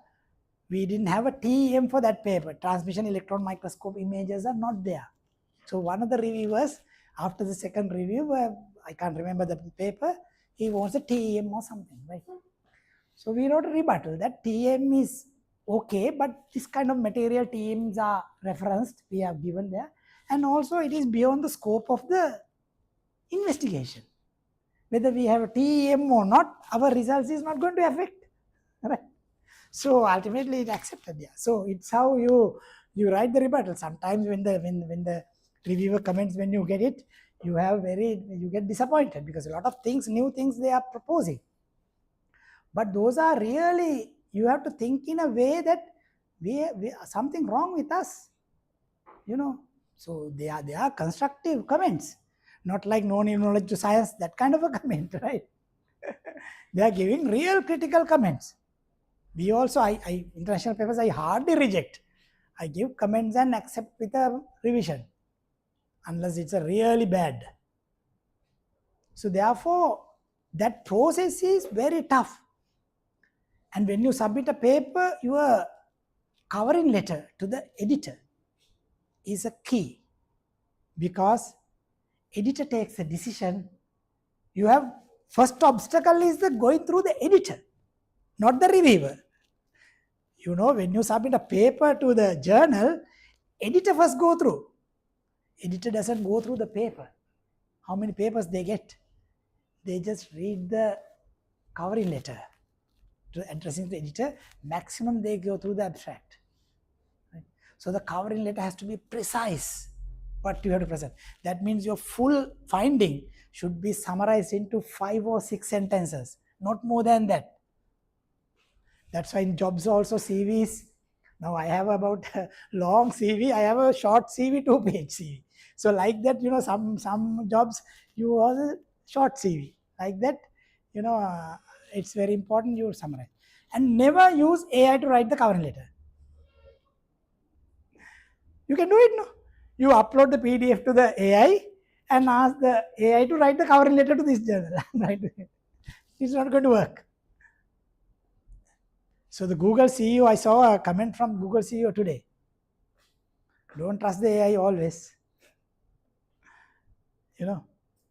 we didn't have a TEM for that paper. Transmission electron microscope images are not there. So one of the reviewers, after the second review, I can't remember the paper, he wants a TEM or something, right? So we wrote a rebuttal that TEM is okay, but this kind of material TEMs are referenced, we have given there. And also it is beyond the scope of the investigation. Whether we have a TEM or not, our results is not going to affect. Right? So ultimately it accepted. Yeah. So it's how you write the rebuttal. Sometimes when the reviewer comments, when you get it, you get disappointed because a lot of things, new things they are proposing. But those are really, you have to think in a way that we something wrong with us. So they are constructive comments. Not like no new knowledge to science, that kind of a comment, right? They are giving real critical comments. We also, international papers, I hardly reject. I give comments and accept with a revision, unless it's a really bad. So therefore, that process is very tough. And when you submit a paper, your covering letter to the editor is a key, because editor takes a decision. You have first obstacle is the going through the editor, not the reviewer. When you submit a paper to the journal, editor first go through. Editor doesn't go through the paper. How many papers they get? They just read the covering letter addressing the editor. Maximum they go through the abstract. Right? So the covering letter has to be precise. What you have to present. That means your full finding should be summarized into 5 or 6 sentences, not more than that. That's why in jobs also CVs. Now I have about a long CV, I have a short CV, 2-page CV. So like that, some jobs you have a short CV. Like that, it's very important you summarize. And never use AI to write the covering letter. You can do it, no? You upload the PDF to the AI and ask the AI to write the covering letter to this journal. Right? It's not going to work. So the Google CEO, I saw a comment from Google CEO today. Don't trust the AI always.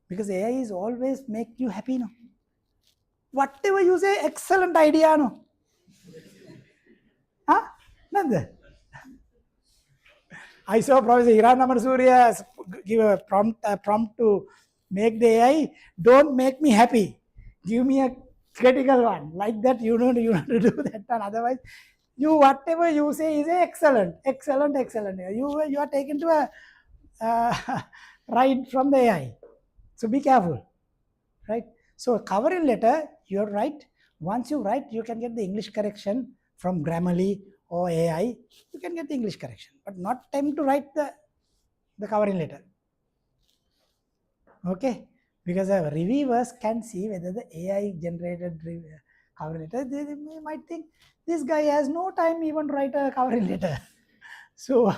Because AI is always make you happy, no? Whatever you say, excellent idea, no? Huh? Nanda? I saw Professor Hiran Amarsurya give a prompt to make the AI, don't make me happy. Give me a critical one. Like that, you know to do that one. Otherwise, whatever you say is excellent. You are taken to a ride from the AI. So be careful. Right? So covering letter, you have to write. Once you write, you can get the English correction from Grammarly or AI. You can get the English correction, but not time to write the covering letter. Okay? Because reviewers can see whether the AI generated covering letter, they might think this guy has no time even to write a covering letter. So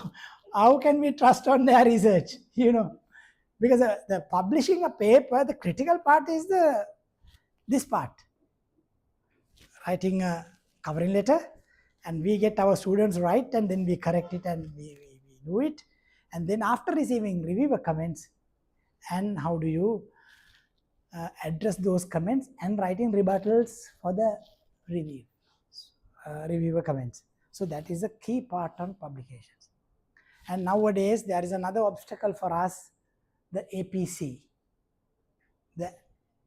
how can we trust on their research? Because the publishing a paper, the critical part is this part. Writing a covering letter, and we get our students right, and then we correct it and we do it. And then after receiving reviewer comments, and how do you address those comments and writing rebuttals for the reviewer comments. So that is a key part on publications. And nowadays there is another obstacle for us, the APC, the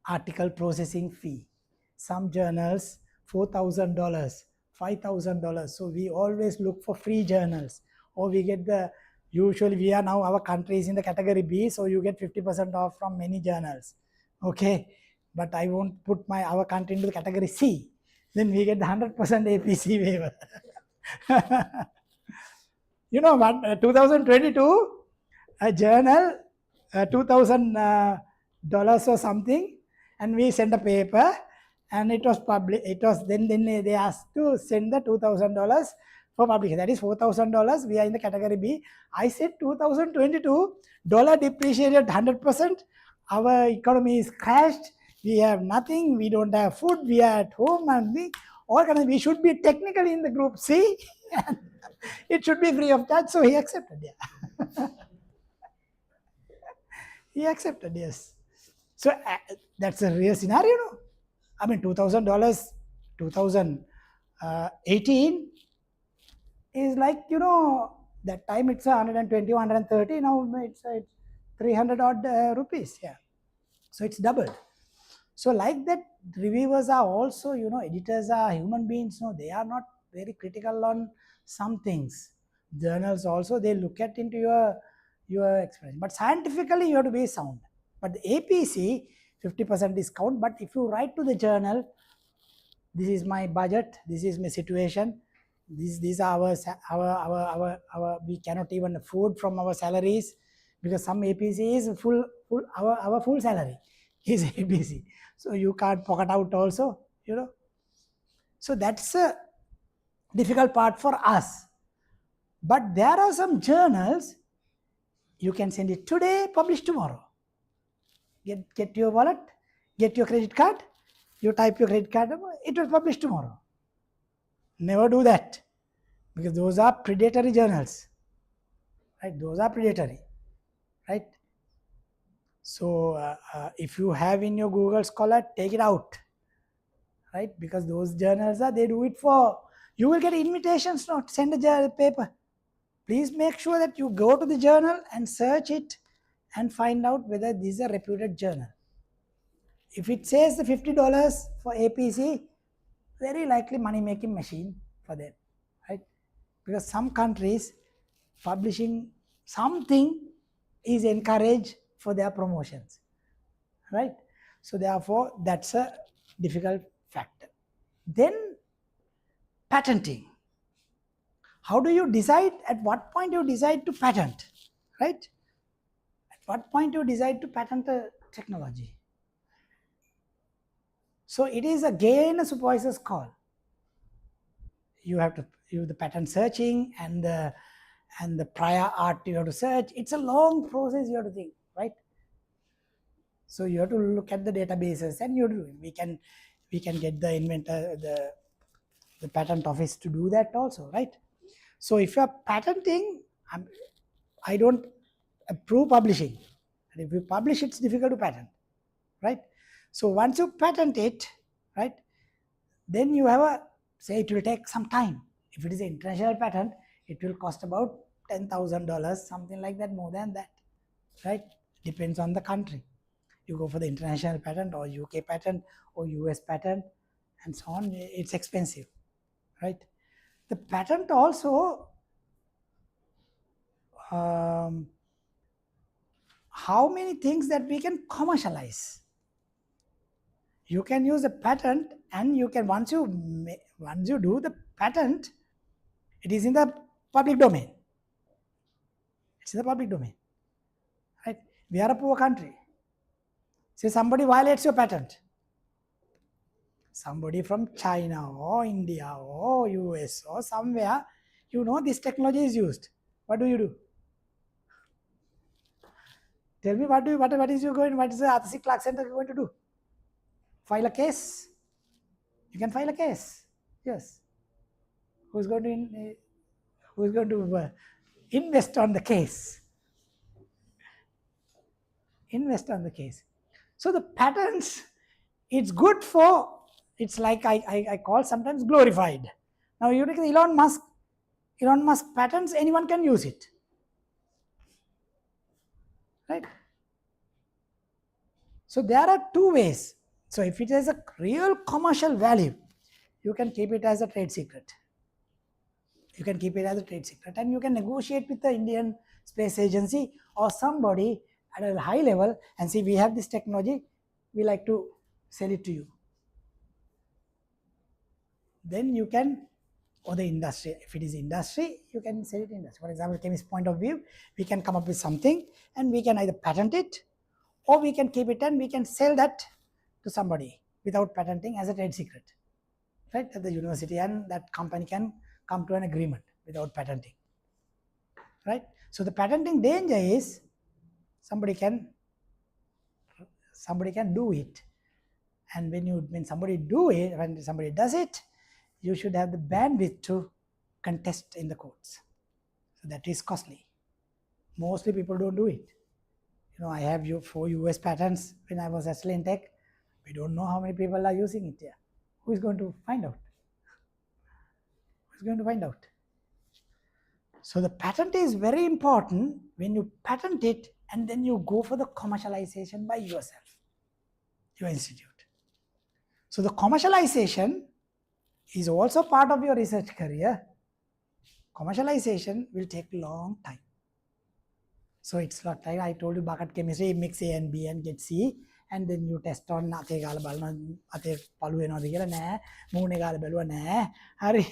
article processing fee. Some journals $4,000, $5,000. So we always look for free journals, or we get the, usually we are now, our country is in the category B, so you get 50% off from many journals. Okay, but I won't put our country into the category C. Then we get the 100% APC waiver. You know what? 2022, a journal, $2,000 or something, and we sent a paper, and it was published. It was then they asked to send the $2,000 for publication. That is $4,000. We are in the category B. I said 2022, dollar depreciated 100%. Our economy is crashed. We have nothing. We don't have food. We are at home, and we should be technically in the group C. It should be free of charge. So he accepted. Yeah. He accepted, yes. So that's a real scenario, no? I mean, $2,000, 2018 is like, you know, that time it's 120, 130. Now it's 300 odd rupees. Yeah. So it's doubled. So like that, reviewers are also, you know, editors are human beings. No, they are not very critical on some things. Journals also, they look at into your experience. But scientifically, you have to be sound. But the APC, 50% discount. But if you write to the journal, this is my budget, this is my situation, these are our we cannot even afford from our salaries, because some APC is full our full salary is APC. So you can't pocket out also, you know. So that's a difficult part for us. But there are some journals, you can send it today, publish tomorrow. Get your wallet, get your credit card, you type your credit card number, it will publish tomorrow. Never do that, because those are predatory journals, right? Those are predatory, right? So if you have in your Google Scholar, take it out, right? Because those journals they do it for, you will get invitations not send a paper. Please make sure that you go to the journal and search it and find out whether this is a reputed journal. If it says the $50 for APC, very likely money-making machine for them, right? Because some countries publishing something is encouraged for their promotions, right? So therefore, that's a difficult factor. Then patenting. How do you decide, at what point you decide to patent, right? At what point you decide to patent a technology? So it is again a supervisor's call. You have to do the patent searching and the prior art you have to search. It's a long process you have to think, right? So you have to look at the databases, and we can get the inventor, the patent office to do that also, right? So if you are patenting, I don't approve publishing. And if you publish, it's difficult to patent, right? So once you patent it, right, then you have say it will take some time. If it is an international patent, it will cost about $10,000, something like that, more than that, right? Depends on the country. You go for the international patent or UK patent or US patent and so on, it's expensive, right? The patent also, how many things that we can commercialize. You can use a patent, and you can, once you do the patent, it is in the public domain. It's in the public domain, right? We are a poor country. Say somebody violates your patent. Somebody from China or India or US or somewhere, you know this technology is used. What do? Tell me, what is the Arthur Clarke Center going to do? File a case? You can file a case. Yes. Who's going to invest on the case? Invest on the case. So the patents, it's good for, it's like I call sometimes glorified. Now you take Elon Musk patents, anyone can use it. right? So there are two ways. So if it has a real commercial value, you can keep it as a trade secret. You can keep it as a trade secret, and you can negotiate with the Indian Space Agency or somebody at a high level and see, we have this technology, we like to sell it to you. Then you can, or the industry, if it is industry, you can sell it in industry. For example, chemist point of view, we can come up with something and we can either patent it, or we can keep it and we can sell that to somebody without patenting as a trade secret, right, at the university, and that company can come to an agreement without patenting, right? So the patenting danger is somebody can do it, and when somebody does it, you should have the bandwidth to contest in the courts. So that is costly. Mostly people don't do it. I have 4 US patents when I was at Tech. We don't know how many people are using it here. Who is going to find out? Who is going to find out? So the patent is very important when you patent it and then you go for the commercialization by yourself, your institute. So the commercialization is also part of your research career. Commercialization will take a long time. So it's not like I told you bucket chemistry, mix A and B and get C, and then you test on අතේ ගාලා බලනවා අතේ පළු වෙනවද කියලා නෑ, මූණේ ගාලා බැලුවා නෑ, හරි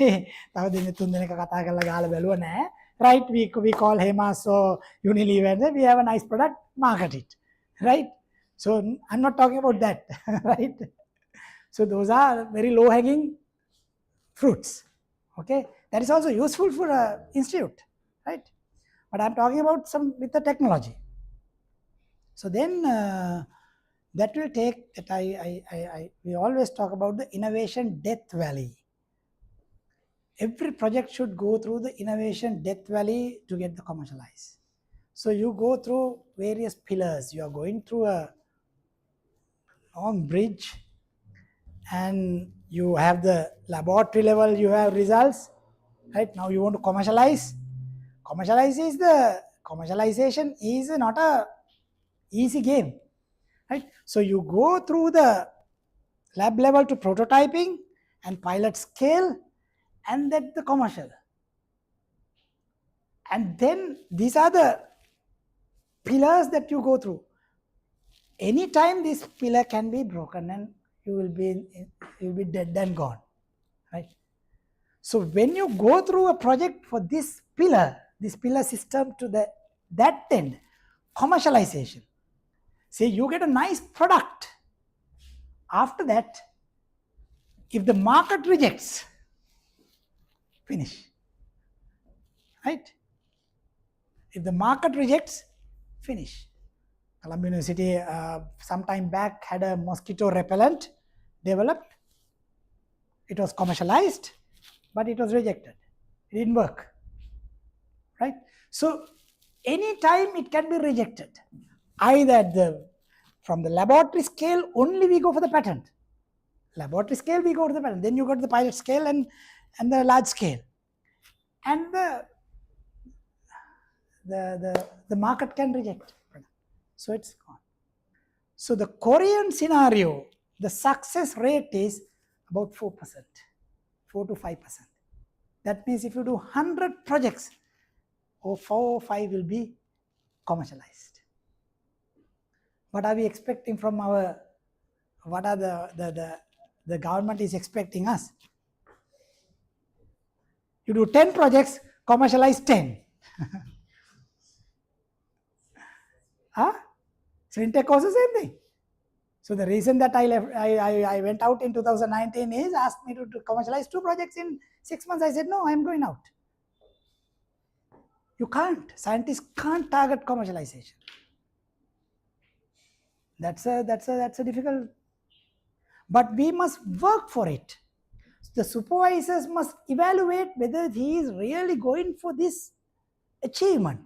තව දින 3 දිනක කතා කරලා ගාලා බැලුවා නෑ, right? We call Hemas or Unilever, we have a nice product, market it, right? So I'm not talking about that, right? So those are very low hanging fruits, okay? That is also useful for an institute, right? But I'm talking about some with the technology. So then that will take that we always talk about the innovation death valley. Every project should go through the innovation death valley to get the commercialized. So you go through various pillars. You are going through a long bridge, and you have the laboratory level, you have results, right? Now you want to commercialize. Commercialization is not a easy game, right? So you go through the lab level to prototyping and pilot scale, and then the commercial. And then these are the pillars that you go through. Anytime this pillar can be broken and you will be dead and gone, right? So when you go through a project for this pillar system to that end, commercialization, say you get a nice product. After that, if the market rejects, finish, right? If the market rejects, finish. Colombo University some time back had a mosquito repellent developed. It was commercialized, but it was rejected. It didn't work, right? So anytime it can be rejected. Either from the laboratory scale only we go for the patent. Laboratory scale we go to the patent. Then you go to the pilot scale and the large scale. And the market can reject. So it's gone. So the Korean scenario, the success rate is about 4%, 4 to 5%. That means if you do 100 projects, 4 or 5 will be commercialized. What are we expecting from what are the government is expecting us? You do 10 projects, commercialize 10. Huh? Tech also same thing. So the reason that I went out in 2019 is asked me to commercialize 2 projects in 6 months. I said, no, I'm going out. You can't. Scientists can't target commercialization. That's a difficult, but we must work for it. The supervisors must evaluate whether he is really going for this achievement.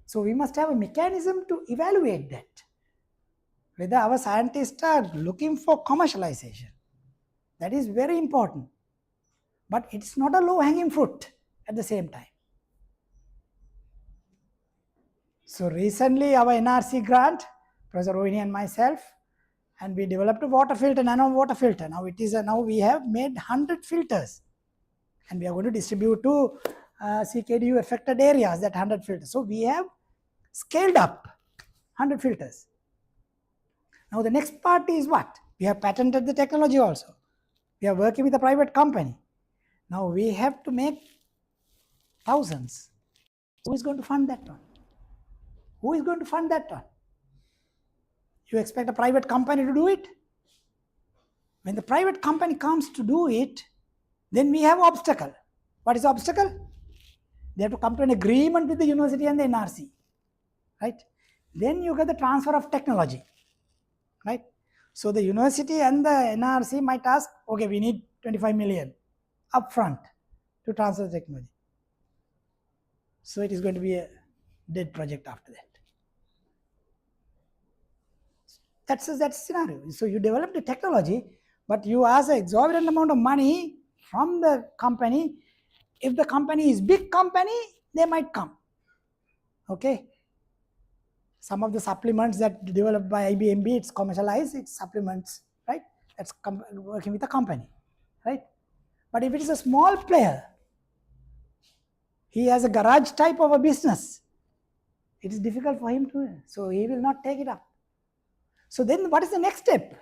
So we must have a mechanism to evaluate that, whether our scientists are looking for commercialization. That is very important, but it's not a low-hanging fruit at the same time. So recently our NRC grant, Professor Rohini and myself, and we developed a water filter, nano water filter. Now it is now we have made 100 filters, and we are going to distribute to CKDU affected areas, that 100 filters. So we have scaled up 100 filters. Now the next part is what? We have patented the technology also. We are working with a private company. Now we have to make thousands. Who is going to fund that one? Who is going to fund that one? You expect a private company to do it? When the private company comes to do it, then we have obstacle. What is the obstacle? They have to come to an agreement with the university and the NRC, right? Then you get the transfer of technology, right? So the university and the NRC might ask, okay, we need 25 million upfront to transfer the technology. So it is going to be a dead project after that. That's that scenario. So you develop the technology, but you ask an exorbitant amount of money from the company. If the company is big company, they might come. Okay. Some of the supplements that developed by IBMB, it's commercialized, it's supplements, right? That's working with a company, right? But if it is a small player, he has a garage type of a business, it is difficult for him to, so he will not take it up. So then what is the next step?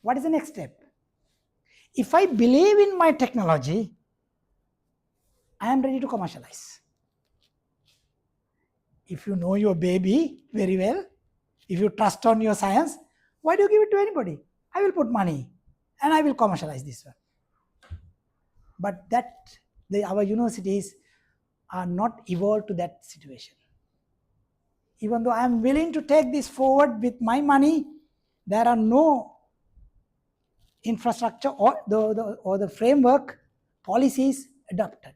What is the next step? If I believe in my technology, I am ready to commercialize. If you know your baby very well, if you trust on your science, why do you give it to anybody? I will put money and I will commercialize this one. But our universities are not evolved to that situation. Even though I am willing to take this forward with my money, there are no infrastructure or the framework policies adopted,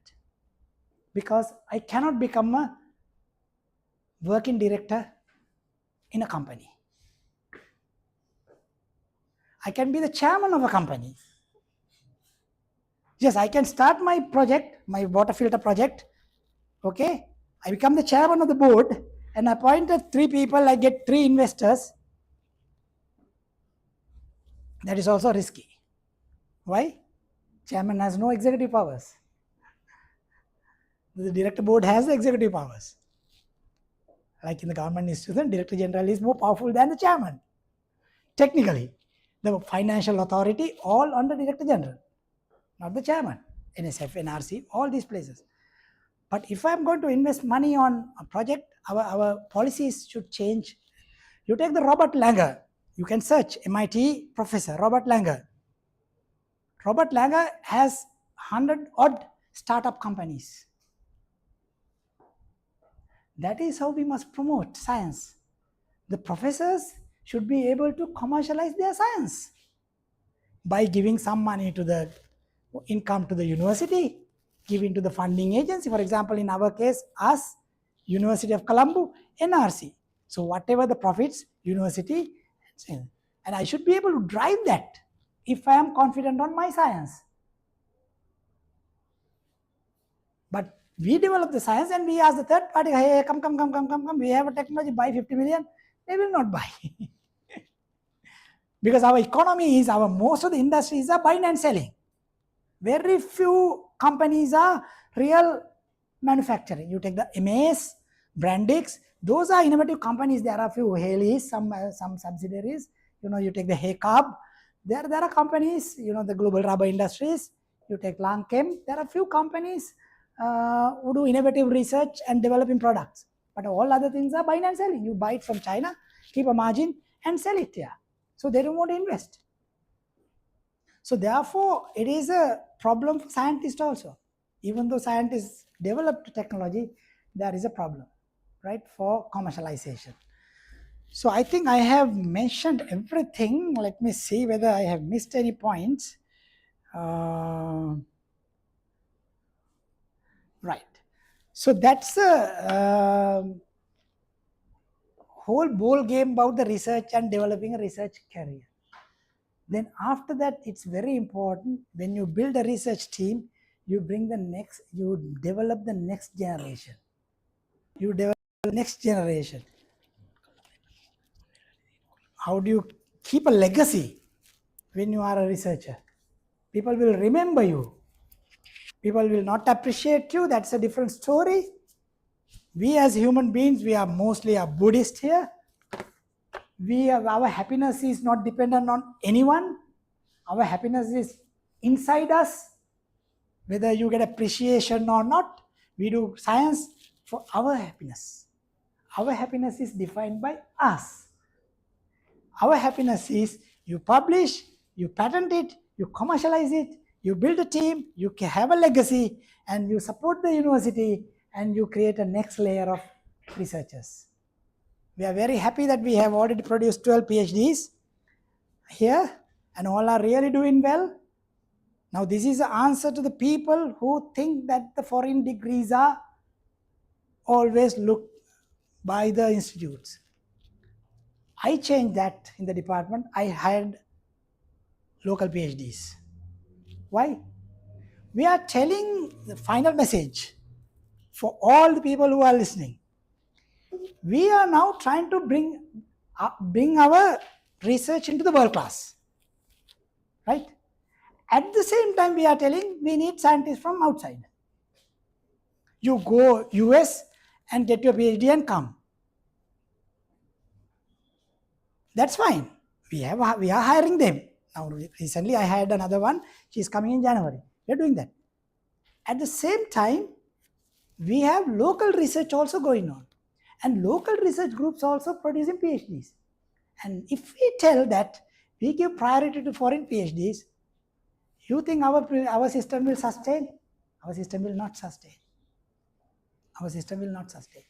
because I cannot become a working director in a company. I can be the chairman of a company. Yes, I can start my project, my water filter project. Okay, I become the chairman of the board and appointed 3 people, I get 3 investors. That is also risky. Why? Chairman has no executive powers. The director board has the executive powers. Like in the government institution, director general is more powerful than the chairman. Technically, the financial authority all under director general, not the chairman. NSF, NRC, all these places. But if I'm going to invest money on a project, our policies should change. You take the Robert Langer, you can search MIT professor Robert Langer. Robert Langer has 100 odd startup companies. That is how we must promote science. The professors should be able to commercialize their science by giving some money to the income to the university, giving to the funding agency. For example, in our case, us, University of Colombo, NRC. So whatever the profits, university, and I should be able to drive that if I am confident on my science. But we develop the science and we ask the third party, hey, come, we have a technology, buy 50 million. They will not buy. Because our economy is, most of the industries are buying and selling. Very few companies are real manufacturing. You take the MAS, Brandix, those are innovative companies. There are a few Haley's, some subsidiaries. You take the Haycab. There are companies, the global rubber industries. You take Lanka. There are a few companies who do innovative research and developing products. But all other things are buying and selling. You buy it from China, keep a margin and sell it here. So they don't want to invest. So therefore, it is a problem for scientists also. Even though scientists developed technology, there is a problem, right, for commercialization. So I think I have mentioned everything. Let me see whether I have missed any points. Right. So that's a whole ball game about the research and developing a research career. Then after that, it's very important when you build a research team, you develop the next generation. You develop the next generation. How do you keep a legacy when you are a researcher? People will remember you. People will not appreciate you. That's a different story. We as human beings, we are mostly a Buddhist here. Our happiness is not dependent on anyone. Our happiness is inside us. Whether you get appreciation or not, we do science for our happiness. Our happiness is defined by us. Our happiness is you publish, you patent it, you commercialize it, you build a team, you have a legacy, and you support the university, and you create a next layer of researchers. We are very happy that we have already produced 12 PhDs here, and all are really doing well. Now, this is the answer to the people who think that the foreign degrees are always looked by the institutes. I changed that in the department. I hired local PhDs. Why? We are telling the final message for all the people who are listening. We are now trying to bring our research into the world class, right? At the same time, we are telling we need scientists from outside. You go US and get your PhD and come. That's fine. We are hiring them. Now, recently I hired another one. She's coming in January. We're doing that. At the same time, we have local research also going on. And local research groups also producing PhDs. And if we tell that we give priority to foreign PhDs, you think our system will sustain? Our system will not sustain. Our system will not sustain.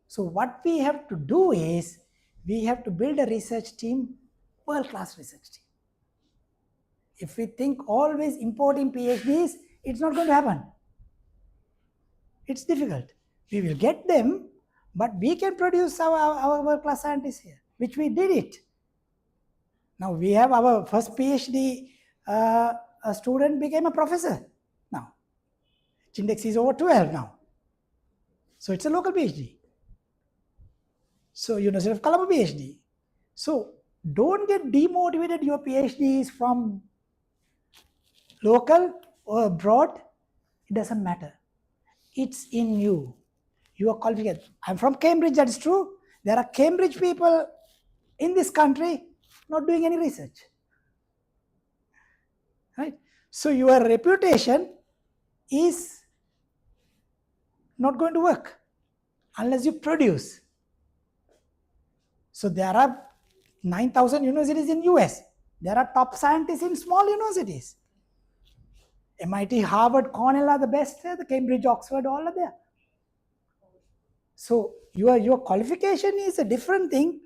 So what we have to do is, we have to build a research team, world-class research team. If we think always importing PhDs, it's not going to happen. It's difficult. We will get them, but we can produce our world-class scientists here, which we did it. Now we have our first PhD a student became a professor now. Index is over 12 now. So it's a local PhD. So University of Colombo PhD. So don't get demotivated. Your PhD is from local or abroad. It doesn't matter. It's in you. You are qualified. I'm from Cambridge, that's true. There are Cambridge people in this country not doing any research. Right? So your reputation is not going to work unless you produce. So there are 9,000 universities in US. There are top scientists in small universities. MIT, Harvard, Cornell are the best there. The Cambridge, Oxford, all are there. So your qualification is a different thing.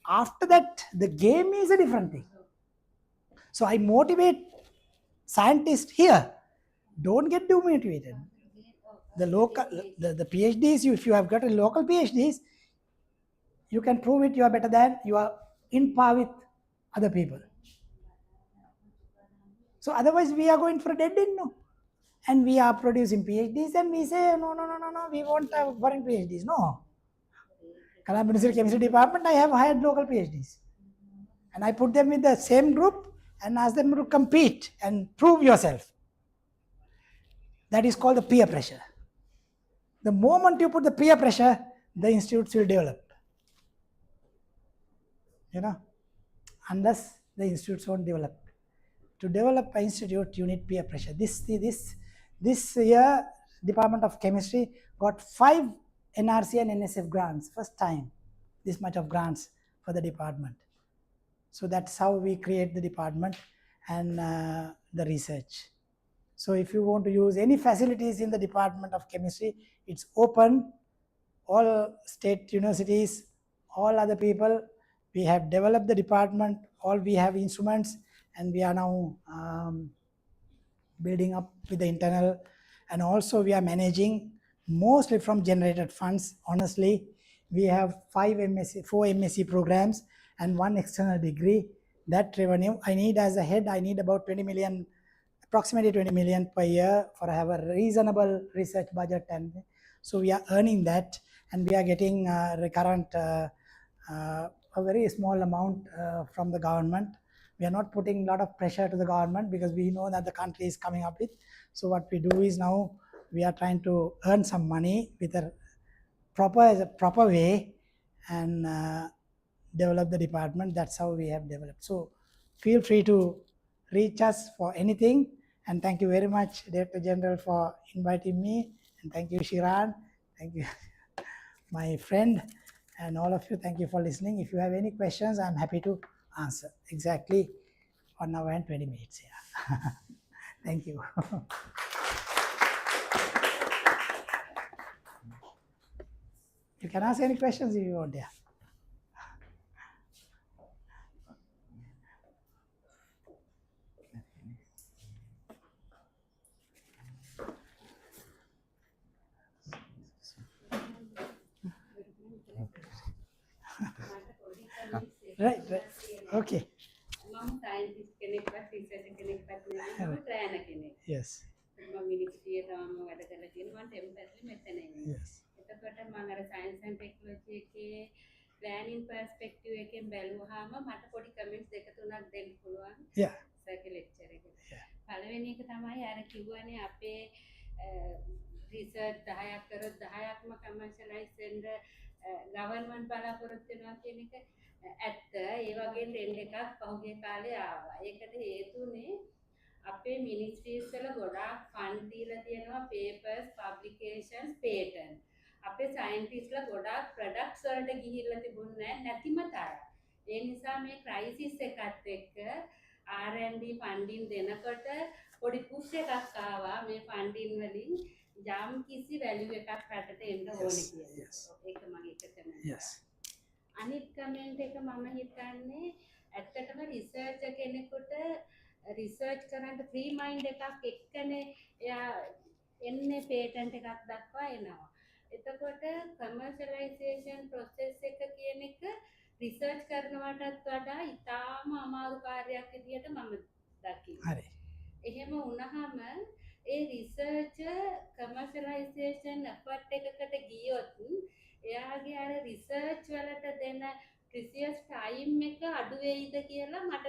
After that, the game is a different thing. So I motivate scientists here. Don't get demotivated. The PhDs, if you have got a local PhDs, you can prove it. You are better than, you are in par with other people. So otherwise we are going for a dead end, no. And we are producing PhDs and we say, no, we won't have foreign PhDs. No. Colombo University Chemistry Department, I have hired local PhDs. And I put them with the same group and ask them to compete and prove yourself. That is called the peer pressure. The moment you put the peer pressure, the institutes will develop. Unless the institutes won't develop. To develop an institute, you need peer pressure. This year, Department of Chemistry got 5 NRC and NSF grants, first time, this much of grants for the department. So that's how we create the department and the research. So if you want to use any facilities in the Department of Chemistry, it's open. All state universities, all other people, we have developed the department, all we have instruments, and we are now building up with the internal, and also we are managing mostly from generated funds. Honestly, we have 4 MSc programs and 1 external degree. That revenue, I need as a head, I need about 20 million, approximately 20 million per year for have a reasonable research budget. And So we are earning that, and we are getting recurrent a very small amount from the government. We are not putting a lot of pressure to the government because we know that the country is coming up with. So what we do is now we are trying to earn some money with a proper way and develop the department. That's how we have developed. So feel free to reach us for anything. And thank you very much, Director General, for inviting me. And thank you, Shiran. Thank you, my friend, and all of you. Thank you for listening. If you have any questions, I'm happy to answer. Exactly 1 hour and 20 minutes. Yeah. Thank you. You can ask any questions if you want. Yeah. Right. Okay. මම scientist කෙනෙක්වත් research කෙනෙක්වත් නෙවෙයි මම trainer කෙනෙක්. Yes. මම මිනිස්ට්‍රියේ තමයි වැඩ කරලා තියෙනවා මම ටෙම්පරරි මෙතන ඉන්නේ. Yes. එතකොට මම අර සයන්ස් ඇන්ඩ් ටෙක්නොලොජි එකේ ප්ලෑනින් පර්ස්පෙක්ටිව් එකෙන් බැලුවාම මට පොඩි කමෙන්ට්ස් දෙක තුනක් දෙන්න පුළුවන්. Yeah. සර්කල් ලෙක්චර් එකේ. Yeah. පළවෙනි එක තමයි අර කිව්වනේ අපේ රිසර්ච් 10ක් කරොත් 10ක්ම කමර්ෂියලයිස් වෙන්න ගවර්න්මන්ට් බලාපොරොත්තු වෙනවා කියන එක ඇත්ත. ඒ වගේ ට්‍රෙන්ඩ් එකක් පහුගිය කාලේ ආවා. ඒකට හේතුනේ අපේ මිනිස්ට්‍රීස් වල ගොඩාක් ෆන්ඩ් දීලා තියෙනවා පේපර්ස්, පබ්ලිකේෂන්ස්, පේටන්ට්. අපේ සයන්ටිස්ට්ලා ගොඩාක් ප්‍රොඩක්ට්ස් වලට ගිහිල්ලා තිබුණේ නැතිම තරම්. ඒ නිසා මේ ක්‍රයිසිස් එකත් එක්ක R&D ෆන්ඩින් දෙනකොට පොඩි පුෂ් එකක් ආවා මේ ෆන්ඩින් වලින් යම් කිසි වැලියු එකක් රටට එන්න ඕනේ කියලා. ඒක මගේ එක කමෙන්ට්. Yes. අනිත් කමෙන්ට් එක මම හිතන්නේ ඇත්තටම රිසර්ච් කෙනෙකුට රිසර්ච් කරන්න ෆ්‍රී මයින්ඩ් එකක් එක්කනේ එයා එන්නේ පේටන්ට් එකක් දක්වා එනවා. එතකොට කමර්ෂියලයිසේෂන් ප්‍රොසෙස් එක කියන එක රිසර්ච් කරනවටත් වඩා ඉතාම අමාරු කාර්යයක් විදියට මම දකිනවා. හරි. එහෙම වුණාම ඒ රිසර්ච් කමර්ෂියලයිසේෂන් එෆර්ට් එකකට ගියොත් එයාගේ අර රිසර්ච් වලට දෙන ප්‍රිසියස් ටයිම් එක අඩු වෙයිද කියලා මට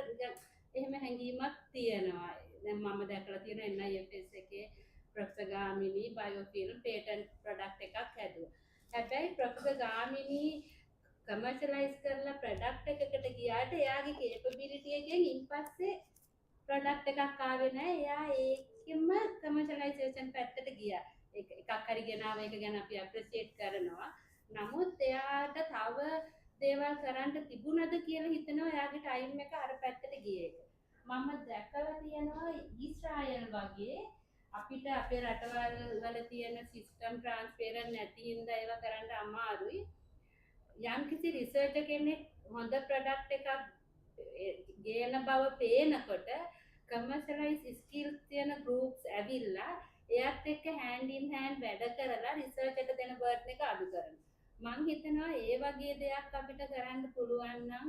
එහෙම හැඟීමක් තියෙනවා. දැන් මම දැකලා තියෙන NIFS එකේ ප්‍රොෆෙසර් ගාමිණී බයෝෆිල්ම් පේටන්ට් ප්‍රොඩක්ට් එකක් හැදුවා. හැබැයි ප්‍රොෆෙසර් ගාමිණී කමර්ෂියලයිස් කරලා ප්‍රොඩක්ට් එකකට ගියාට එයාගේ කේපබිලිටි එකෙන් ඉන්පස්සේ ප්‍රොඩක්ට් එකක් ආවේ නැහැ. එයා ඒකෙම කමර්ෂියලයිසේෂන් පැත්තට ගියා. එකක් හරි ගෙනාව එක ගැන අපි අප්‍රීෂিয়েට් කරනවා. නමුත් එයාට තව දේවල් කරන්න තිබුණද කියලා හිතනවා එයාගේ ටයිම් එක අර පැත්තට ගිය එක. මම දැකලා තියෙනවා ඊශ්‍රායල් වගේ අපිට අපේ රටවල් වල තියෙන සිස්ටම් ට්‍රාන්ස්පරන්ට් නැති හින්දා ඒවා කරන්න අමාරුයි. යම් කිසි රිසර්ච් කෙනෙක් හොඳ ප්‍රොඩක්ට් එකක් ගේන බව පේනකොට කමර්ෂියලයිස් ස්කිල්ස් තියෙන ගෲප්ස් ඇවිල්ලා එයාත් එක්ක හෑන්ඩ් ඉන් හෑන්ඩ් වැඩ කරලා රිසර්ච් එකට දෙන බර්ඩන් එක අඩු කරනවා. මම හිතනවා ඒ වගේ දෙයක් අපිට කරන්න පුළුවන් නම්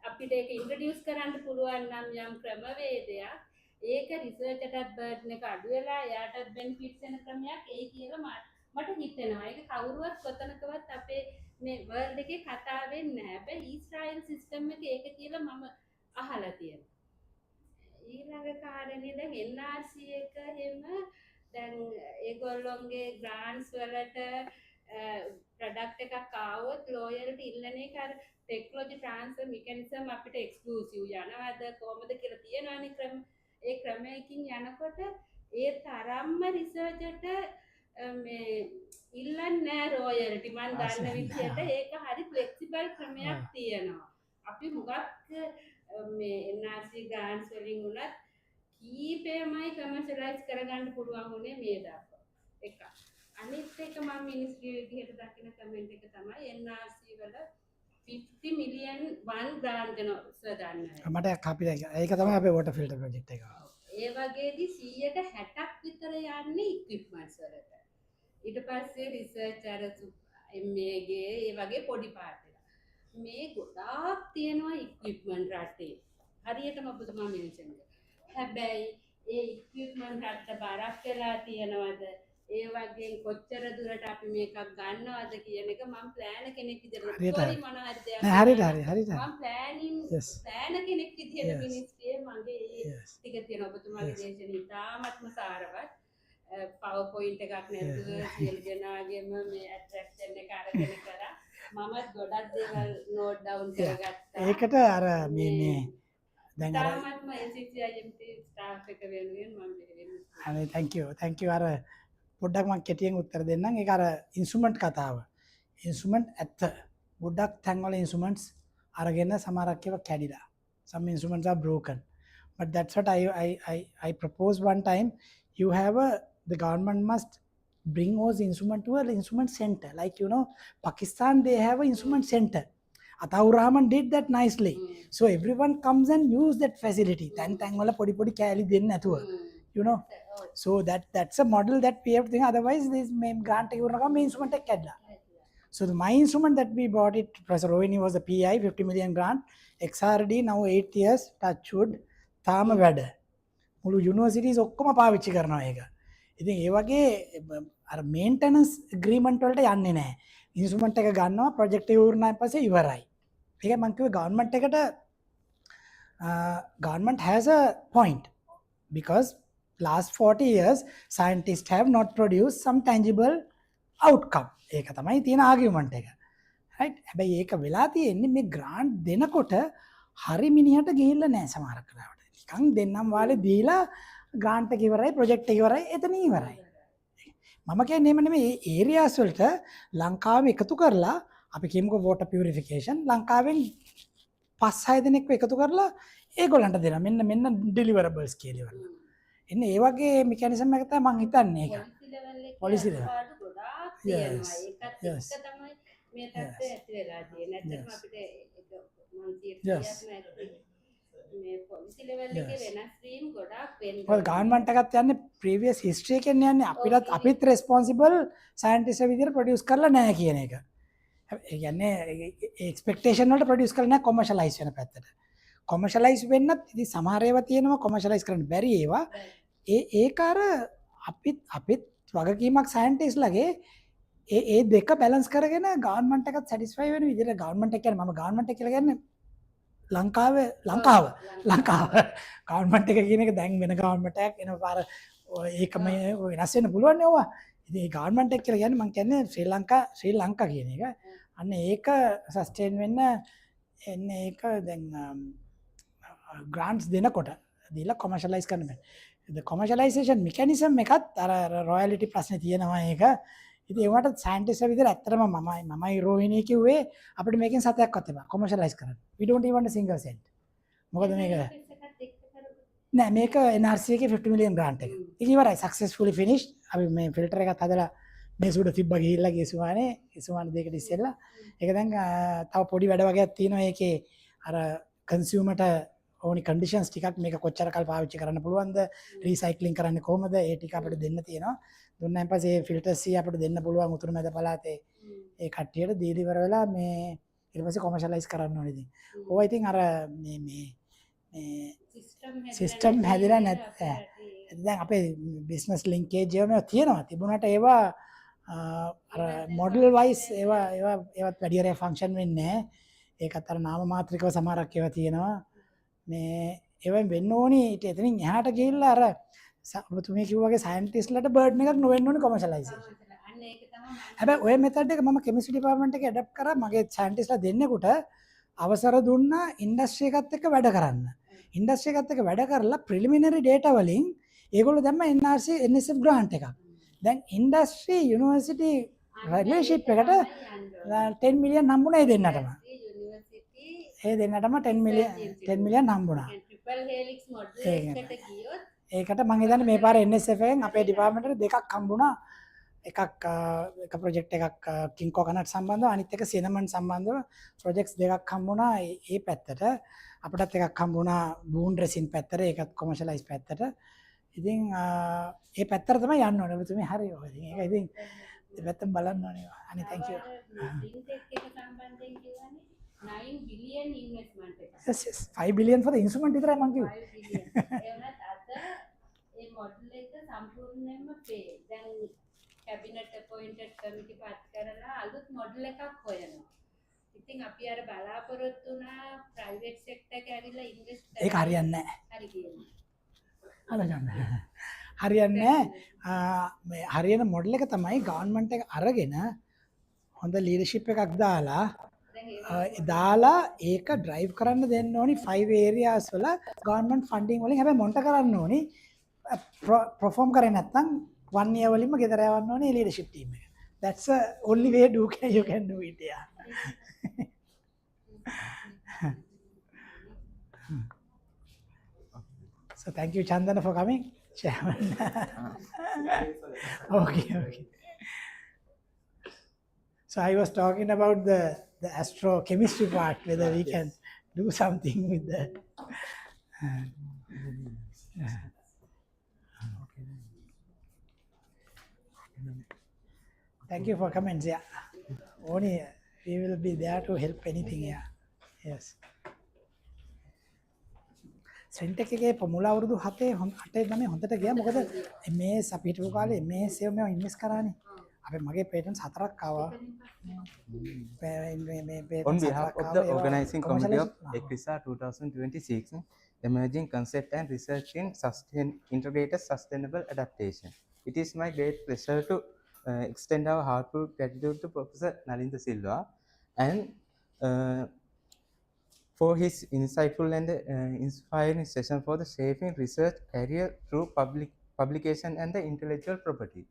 අපිට ඒක ඉන්ට්‍රොඩියුස් කරන්න පුළුවන් නම් යම් ක්‍රමවේදයක් ඒක රිසර්ච් එකට බර්ඩන් එක අඩු වෙලා එයාටත් බෙනිෆිට්ස් වෙන ක්‍රමයක් එයි කියලා මට හිතෙනවා. ඒක කවුරුවත් කොතනකවත් අපේ මේ වර්ල්ඩ් එකේ කතා වෙන්නේ නැහැ. හැබැයි ඊශ්‍රායල් සිස්ටම් එකේ ඒක කියලා මම අහලා තියෙනවා. ඊළඟ කාරණේ දැන් NRC එක එහෙම දැන් ඒගොල්ලොන්ගේ ග්‍රාන්ට්ස් වලට ප්‍රොඩක්ට් එකක් ආවොත් ලෝයල්ටි ඉල්ලන එක අර ටෙක්නොලොජි ට්‍රාන්ස්ෆර් මෙකැනිසම් අපිට එක්ස්ක්ලූසිව් යනවාද කොහොමද කියලා තියෙනවානේ ක්‍රම. ඒ ක්‍රමයකින් යනකොට ඒ තරම්ම රිසර්ච් මේ ඉල්ලන්නේ නැහැ රොයල්ටි. මම දන්න විදිහට ඒක හරි ෆ්ලෙක්සිබල් ක්‍රමයක් තියෙනවා. අපි මුගක් මේ NRC ග්‍රාන්ට්ස් වලින් උනත් කීපෙමයි කමර්ෂියලයිස් කරගන්න පුළුවන් උනේ මේ දක්වා. එක. අනිත් එක මම මිනිස්ට්‍රි විදිහට දකින කමෙන්ට් එක තමයි NRC වල 50 මිලියන් වන් ග්‍රාන්ට් දෙනවා දන්නවා. මට අපිට ඒක තමයි අපේ වෝටර් ෆිල්ටර් ප්‍රොජෙක්ට් එක. ඒ වගේදී 160ක් විතර යන්නේ ඉක්විප්මන්ට්ස් වලට. ඊට පස්සේ රිසර්ච් අර MA ගේ ඒ වගේ පොඩි පාර්ට් එක. මේ ගොඩාක් තියෙනවා ඉක්විප්මන්ට් රටේ. හරියටම ඔබතුමා මෙන්ෂන් කළා. හැබැයි ඒ ඉක්විප්මන්ට් රටට බරක් වෙලා තියෙනවද? ඒ වගේ කොච්චර දුරට අපි මේකක් ගන්නවද කියන එක මම ප්ලෑන කෙනෙක් විදිහට හරියට පොඩි මොනවද දෙයක් නෑ හරියට මම ප්ලෑනින් yes ප්ලෑන කෙනෙක් විදිහට Yes. මිනිස්ට්‍රියේ මගේ yes ටික තියෙනවා ඔබතුමාගේ Yes. දේශන ඉතාමත්ම සාරවත් පවර් පොයින්ට් එකක් නැතුව සියලු දෙනාගේම මේ ඇට්‍රැක්ෂන් එක අරගෙන කරා මමත් ගොඩක් දේවල් නෝට් ඩවුන් කරගත්තා ඒකට අර මේ දැන් අර ඉතාමත්ම NCCIMT ස්ටාෆ් එක වෙනුවෙන් මම මෙහෙම අනේ thank you අර පොඩ්ඩක් මම කෙටියෙන් උත්තර දෙන්නම් ඒක අර ඉන්ස්ට්‍රුමන්ට් කතාව ඉන්ස්ට්‍රුමන්ට් ඇත්ත ගොඩක් තැන්වල ඉන්ස්ට්‍රුමන්ට්ස් අරගෙන සමහරක් ඒවා කැඩිලා some instruments are broken but that's what I propose one time you have the government must bring those instrument to an instrument center like Pakistan they have an instrument center Ataur Rahman did that nicely so everyone comes and use that facility tang wala podi kali denna nathuwa so that's a model that we have to think otherwise this main grant main instrument ekadla so my instrument that we bought it Professor Rohini was a PI 50 million grant XRD now 8 years touch wood thama wada මුළු universities ඔක්කොම පාවිච්චි කරනවා ඒක. ඉතින් ඒ වගේ අර maintenance agreement වලට යන්නේ නැහැ. ඉන්ස්ට්‍රුමන්ට් එක ගන්නවා ප්‍රොජෙක්ට් එක ඉවරනාට පස්සේ ඉවරයි. ඒක මම කිව්වේ ගවර්න්මන්ට් එකට government has a point because last 40 years scientists have not produced some tangible outcome. ඒක තමයි තියෙන ආගියුමන්ට් එක. right? හැබැයි ඒක වෙලා තියෙන්නේ මේ grant දෙනකොට හරි මිනිහට ගිහිල්ලා නැහැ සමහරක් වෙලාවට. නිකන් දෙන්නම් වාලේ දීලා grant එක ඉවරයි project එක ඉවරයි එතන ඉවරයි. මම කියන්නේ එහෙම නෙමෙයි ඒරියාස් වලට ලංකාවෙම එකතු කරලා අපි කියමුකෝ water purification ලංකාවෙන් 5-6 දෙනෙක්ව එකතු කරලා ඒගොල්ලන්ට දෙනවා මෙන්න deliverables කියලා ඉවරලා. එන්නේ ඒ වගේ මෙකැනිසම් එක තමයි මම හිතන්නේ ඒක. Police level. ගොඩාක් Yes. තියෙනවා. ඒකත් Yes. එක්ක තමයි මේ තත්ත්වය ඇති වෙලා තියෙන්නේ. නැත්නම් Yes. අපිට ඒක මම Yes. මේ පොලිසි ලෙවල් එකේ Yes. වෙනස් වීම ගොඩාක් වෙන්න. මොකද ගවර්න්මන්ට් එකත් යන්නේ previous history එකෙන් යන්නේ අපිත් responsible scientist විදිහට produce කරලා නැහැ කියන එක. ඒ කියන්නේ expectation වලට produce කරලා නැහැ commercialize වෙන පැත්තට. commercialize වෙන්නත් ඉතින් සමහර ඒවා තියෙනවා commercialize කරන්න බැරි ඒවා. ඒක අර අපිත් වගකීමක් scientist ලගේ ඒ දෙක balance කරගෙන government එකත් satisfy වෙන විදිහට government එක කියන්නේ මම government එක කියලා කියන්නේ ලංකාව ගවර්න්මන්ට් එක කියන එක දැන් වෙන ගවර්න්මන්ට් එකක් එන පාර ඒකම වෙනස් වෙන්න පුළුවන් නේ ඔවා. ඉතින් ඒ ගවර්න්මන්ට් එක කියලා කියන්නේ මම කියන්නේ ශ්‍රී ලංකා කියන එක. අන්න ඒක සස්ටේන් වෙන්න එන්නේ ඒක දැන් grants දෙනකොට දීලා commercialize කරන්න බෑ. the commercialization mechanism එකත් අර royalty ප්‍රශ්නේ තියෙනවා ඒක. ඉතින් ඒවට scientist විදිහට ඇත්තටම මමයි රෝහිණී කිව්වේ අපිට මේකෙන් සතයක්වත් එපා commercialize කරන්න. we don't even want a single cent. මොකද මේක නෑ මේක NRC එකේ 50 million grant එක. ඉතින් ඉවරයි successfully finished. අපි මේ filter එකත් හදලා මේ සුඩ තිබ්බා ගිහිල්ලා ගිසුමානේ දෙකට ඉස්සෙල්ලා. ඒක දැන් තව පොඩි වැඩ වගේක් තියෙනවා ඒකේ අර consumer ට ඕනි conditions ටිකක් මේක කොච්චර කල් පාවිච්චි කරන්න පුළුවන්ද recycling කරන්න කොහොමද ඒ ටික අපිට දෙන්න තියෙනවා. දුන්නාන් පස්සේ ෆිල්ටර්ස් අපිට දෙන්න පුළුවන් උතුරු මැද පළාතේ ඒ කට්ටියට දීලා ඉවර වෙලා මේ ඊට පස්සේ කොමර්ෂියලයිස් කරන්න ඕනේ ඉතින්. ඕවා ඉතින් අර මේ සිස්ටම් හැදිලා නැත්නම් දැන් අපේ බිස්නස් ලින්කේජ් ඒවා තියෙනවා. තිබුණාට ඒවා අර මොඩල් වයිස් ඒවත් වැඩි හරිය ෆන්ක්ෂන් වෙන්නේ නැහැ. ඒකත් අර නාම මාත්‍රිකව සමහරක් ඒවා තියෙනවා. මේ ඒවෙන් වෙන්න ඕනි ඊට එතනින් එහාට ගිහිල්ලා අර ඔබතුමිය කිව්වා වගේ සයන්ටිස්ට්ලාට බර්ඩන් එකක් නොවෙන්න ඕනේ කොමර්ෂියලයිසේෂන්. අන්න ඒක තමයි හැබැයි ඔය මෙතඩ් එක මම කෙමිස්ට්‍රි ඩිපාර්ට්මන්ට් එකේ ඇඩැප්ට් කරා මගේ සයන්ටිස්ට්ලා දෙන්නෙකුට අවසර දුන්නා ඉන්ඩස්ට්‍රි එකත් එක්ක වැඩ කරන්න. ඉන්ඩස්ට්‍රි එකත් එක්ක වැඩ කරලා ප්‍රිලිමිනරි ඩේටා වලින් ඒගොල්ලෝ දැම්ම NRC NSF grant එකක්. දැන් ඉන්ඩස්ට්‍රි යුනිවර්සිටි රිලේෂන්ෂිප් එකට 10 මිලියන් හම්බුණා ඒ දෙන්නටම. ඒ දෙන්නටම 10 මිලියන් හම්බුණා. ට්‍රිපල් හෙලික්ස් මොඩල් එකට ගියොත් ඒකට මම හිතන්නේ මේ පාර NSF එකෙන් අපේ ඩිපාර්ට්මන්ට් එකට දෙකක් හම්බුණා. එකක් එක ප්‍රොජෙක්ට් එකක් කිං කොකනට් සම්බන්ධව අනිත් එක සිනමන් සම්බන්ධව ප්‍රොජෙක්ට්ස් දෙකක් හම්බුණා ඒ පැත්තට. අපිටත් එකක් හම්බුණා බූන් රෙසින් පැත්තට ඒකත් කොමර්ෂියලයිස් පැත්තට. ඉතින් ඒ පැත්තට තමයි යන්න ඕනේ. ඔබතුමී හරි ඔය. ඉතින් ඒක ඉතින් දෙපැත්තම බලන්න ඕනේ. අනේ thank you. ෆින්ටෙක් එක සම්බන්ධයෙන් කියවනේ 9 billion investment එක. yes 5 billion for the instrument විතරයි මං කිව්වේ. 5 billion. ඒ වුණත් අද ඒ මොඩල් එක සම්පූර්ණයෙන්ම ෆේල්. දැන් කැබිනට් අපොයින්ටඩ් කමිටි පත් කරලා අලුත් මොඩල් එකක් හොයනවා. ඉතින් අපි අර බලාපොරොත්තු වුණා ප්‍රයිවට් සෙක්ටර් එක ඇවිල්ලා ඉන්වෙස්ට් කරලා ඒක හරියන්නේ නැහැ. හරි කියන්නේ. අදගන්න හරියන්නේ මේ හරියන මොඩල් එක තමයි ගවර්න්මන්ට් එක අරගෙන හොඳ ලීඩර්ෂිප් එකක් දාලා ඒක ඩ්‍රයිව් කරන්න දෙන්න ඕනි 5 areas වල ගවර්න්මන්ට් ෆන්ඩින් වලින්. හැබැයි මොන්ට කරන්න ඕනි perform කරේ නැත්නම් 1 year වලින්ම ගෙදර යවන්න ඕනි ලීඩර්ෂිප් ටීම් එක. That's the only way you can do it. Yeah. So thank you, Chandana, for coming, Chairman. Okay. So I was talking about the astrochemistry part, whether we can do something with that. Thank you for comments. Yeah, only we will be there to help anything. Yeah, yes. සෙන්ටෙක් එකේ පොමුලා අවුරුදු 7 9 හොඳට ගියා. මොකද MS අපි හිටපු කාලේ MS ඒව මේව ඉන්වෙස්ට් කරානේ. අපි මගේ පේටන්ට්ස් 4ක් ආවා. On behalf of the organizing committee of ECRISA 2026, emerging concept and research in integrated sustainable adaptation. It is my great pleasure to extend our heartfelt gratitude to Professor Nalin Silva and for his insightful and inspiring session for the shaping research career through publication and the intellectual property.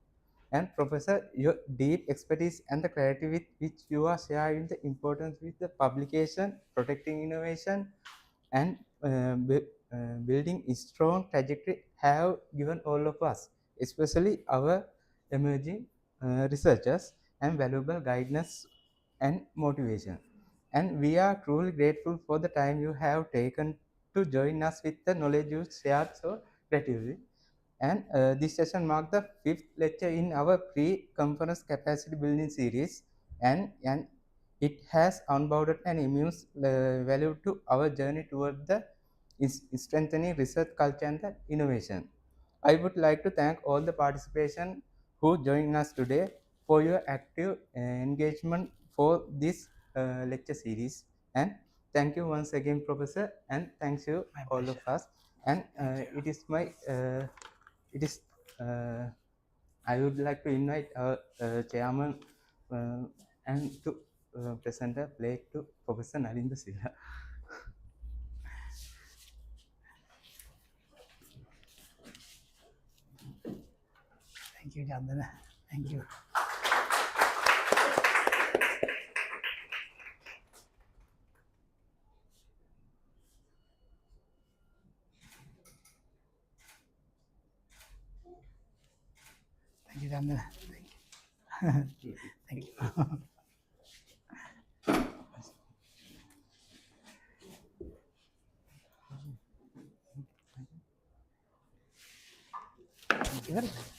And Professor, your deep expertise and the clarity with which you are sharing the importance with the publication, protecting innovation, and building a strong trajectory have given all of us, especially our emerging researchers, and valuable guidance and motivation. And we are truly grateful for the time you have taken to join us with the knowledge you shared so creatively. And this session marked the 5th lecture in our pre-conference capacity building series, and it has unbounded and immense value to our journey toward the strengthening research culture and the innovation. I would like to thank all the participation who joined us today for your active engagement for this lecture series. And thank you once again, Professor, and thanks you all of us. And it is my I would like to invite our chairman and to present a plate to Professor Nalin Silva. Thank you, Chandana. Thank you. Thank you, Chandana. Thank you. Thank you.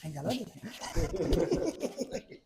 Thank you.